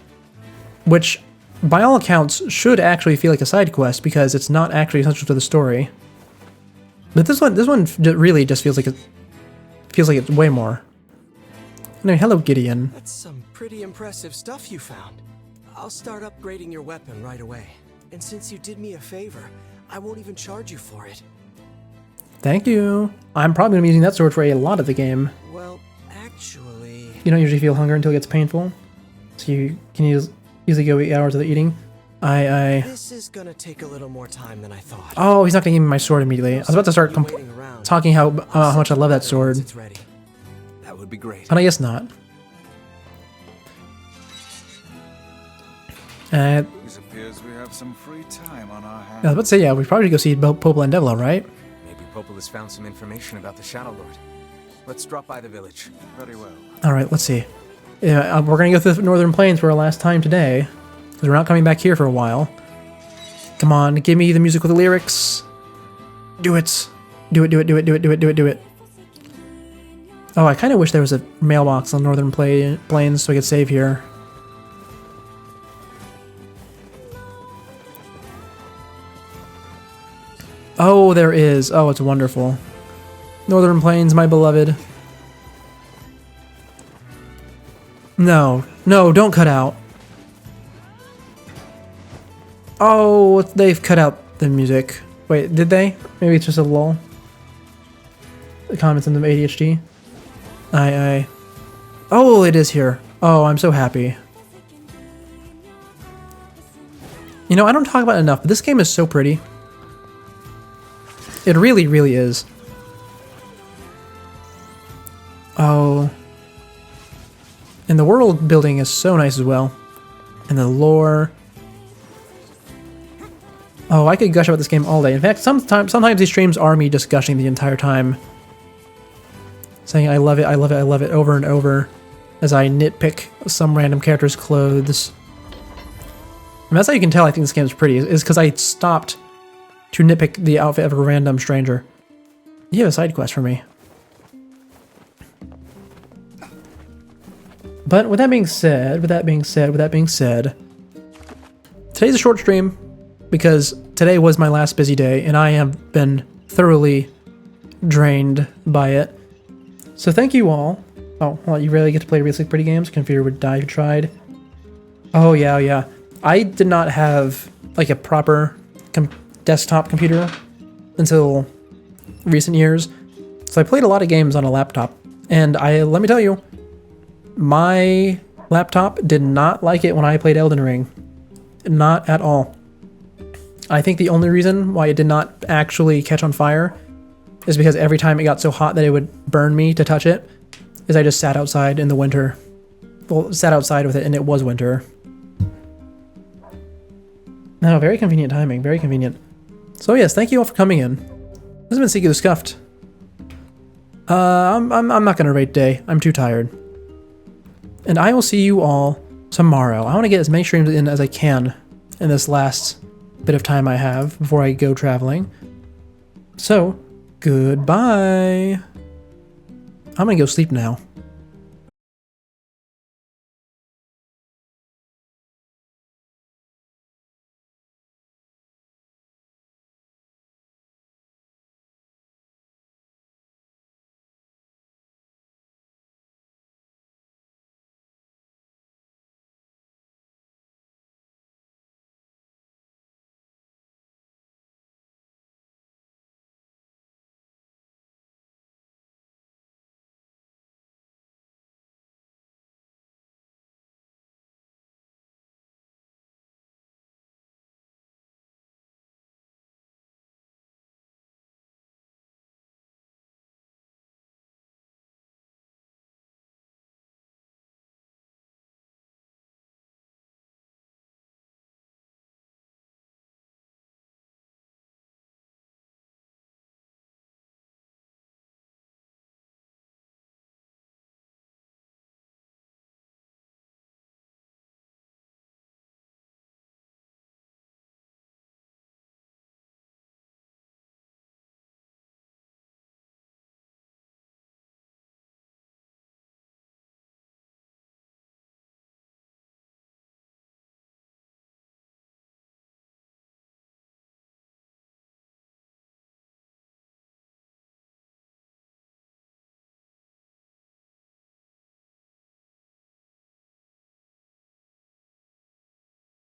which by all accounts should actually feel like a side quest because it's not actually essential to the story. But this one really just feels like it's way more. Anyway, hello Gideon. That's some pretty impressive stuff you found. I'll start upgrading your weapon right away. And since you did me a favor, I won't even charge you for it. Thank you. I'm probably going to be using that sword for a lot of the game. Well, actually... You don't usually feel hunger until it gets painful. So you can usually go 8 hours without eating. This is gonna take a little more time than I thought. Oh, he's not going to give me my sword immediately. I was about to start talking how much I love that sword. It's ready. That would be great. But I guess not. It appears we have some free time on our hands. I was about to say, yeah, we probably should go see Popol and Devla, right? Maybe Popol has found some information about the Shadow Lord. Let's drop by the village. Very well. Alright, let's see. Yeah, we're going to go through the Northern Plains for our last time today. Because we're not coming back here for a while. Come on, give me the music with the lyrics. Do it. Do it, do it, do it, do it, do it, do it, do it. Oh, I kind of wish there was a mailbox on Northern Plains so I could save here. Oh, there is. Oh, it's wonderful. Northern Plains, my beloved. No. No, don't cut out. Oh, they've cut out the music. Wait, did they? Maybe it's just a lull. The comments in the ADHD. Oh, it is here. Oh, I'm so happy. You know, I don't talk about it enough, but this game is so pretty. It really, really is. Oh. And the world building is so nice as well. And the lore. Oh, I could gush about this game all day. In fact, sometimes these streams are me just gushing the entire time. Saying I love it, I love it, I love it over and over. As I nitpick some random character's clothes. And that's how you can tell I think this game is pretty. Is because I stopped to nitpick the outfit of a random stranger. You have a side quest for me. But with that being said, today's a short stream because today was my last busy day and I have been thoroughly drained by it. So thank you all. Oh, well, you really get to play really pretty games? Configure would die if you tried. Oh, yeah, yeah. I did not have like a proper desktop computer until recent years. So I played a lot of games on a laptop. And let me tell you, my laptop did not like it when I played Elden Ring. Not at all. I think the only reason why it did not actually catch on fire is because every time it got so hot that it would burn me to touch it, is I just sat outside in the winter. Well, sat outside with it and it was winter. No, very convenient timing, very convenient. So yes, thank you all for coming in. This has been Seeky the Scuffed. I'm not gonna rate today. I'm too tired. And I will see you all tomorrow. I want to get as many streams in as I can in this last bit of time I have before I go traveling. So, goodbye. I'm gonna go sleep now.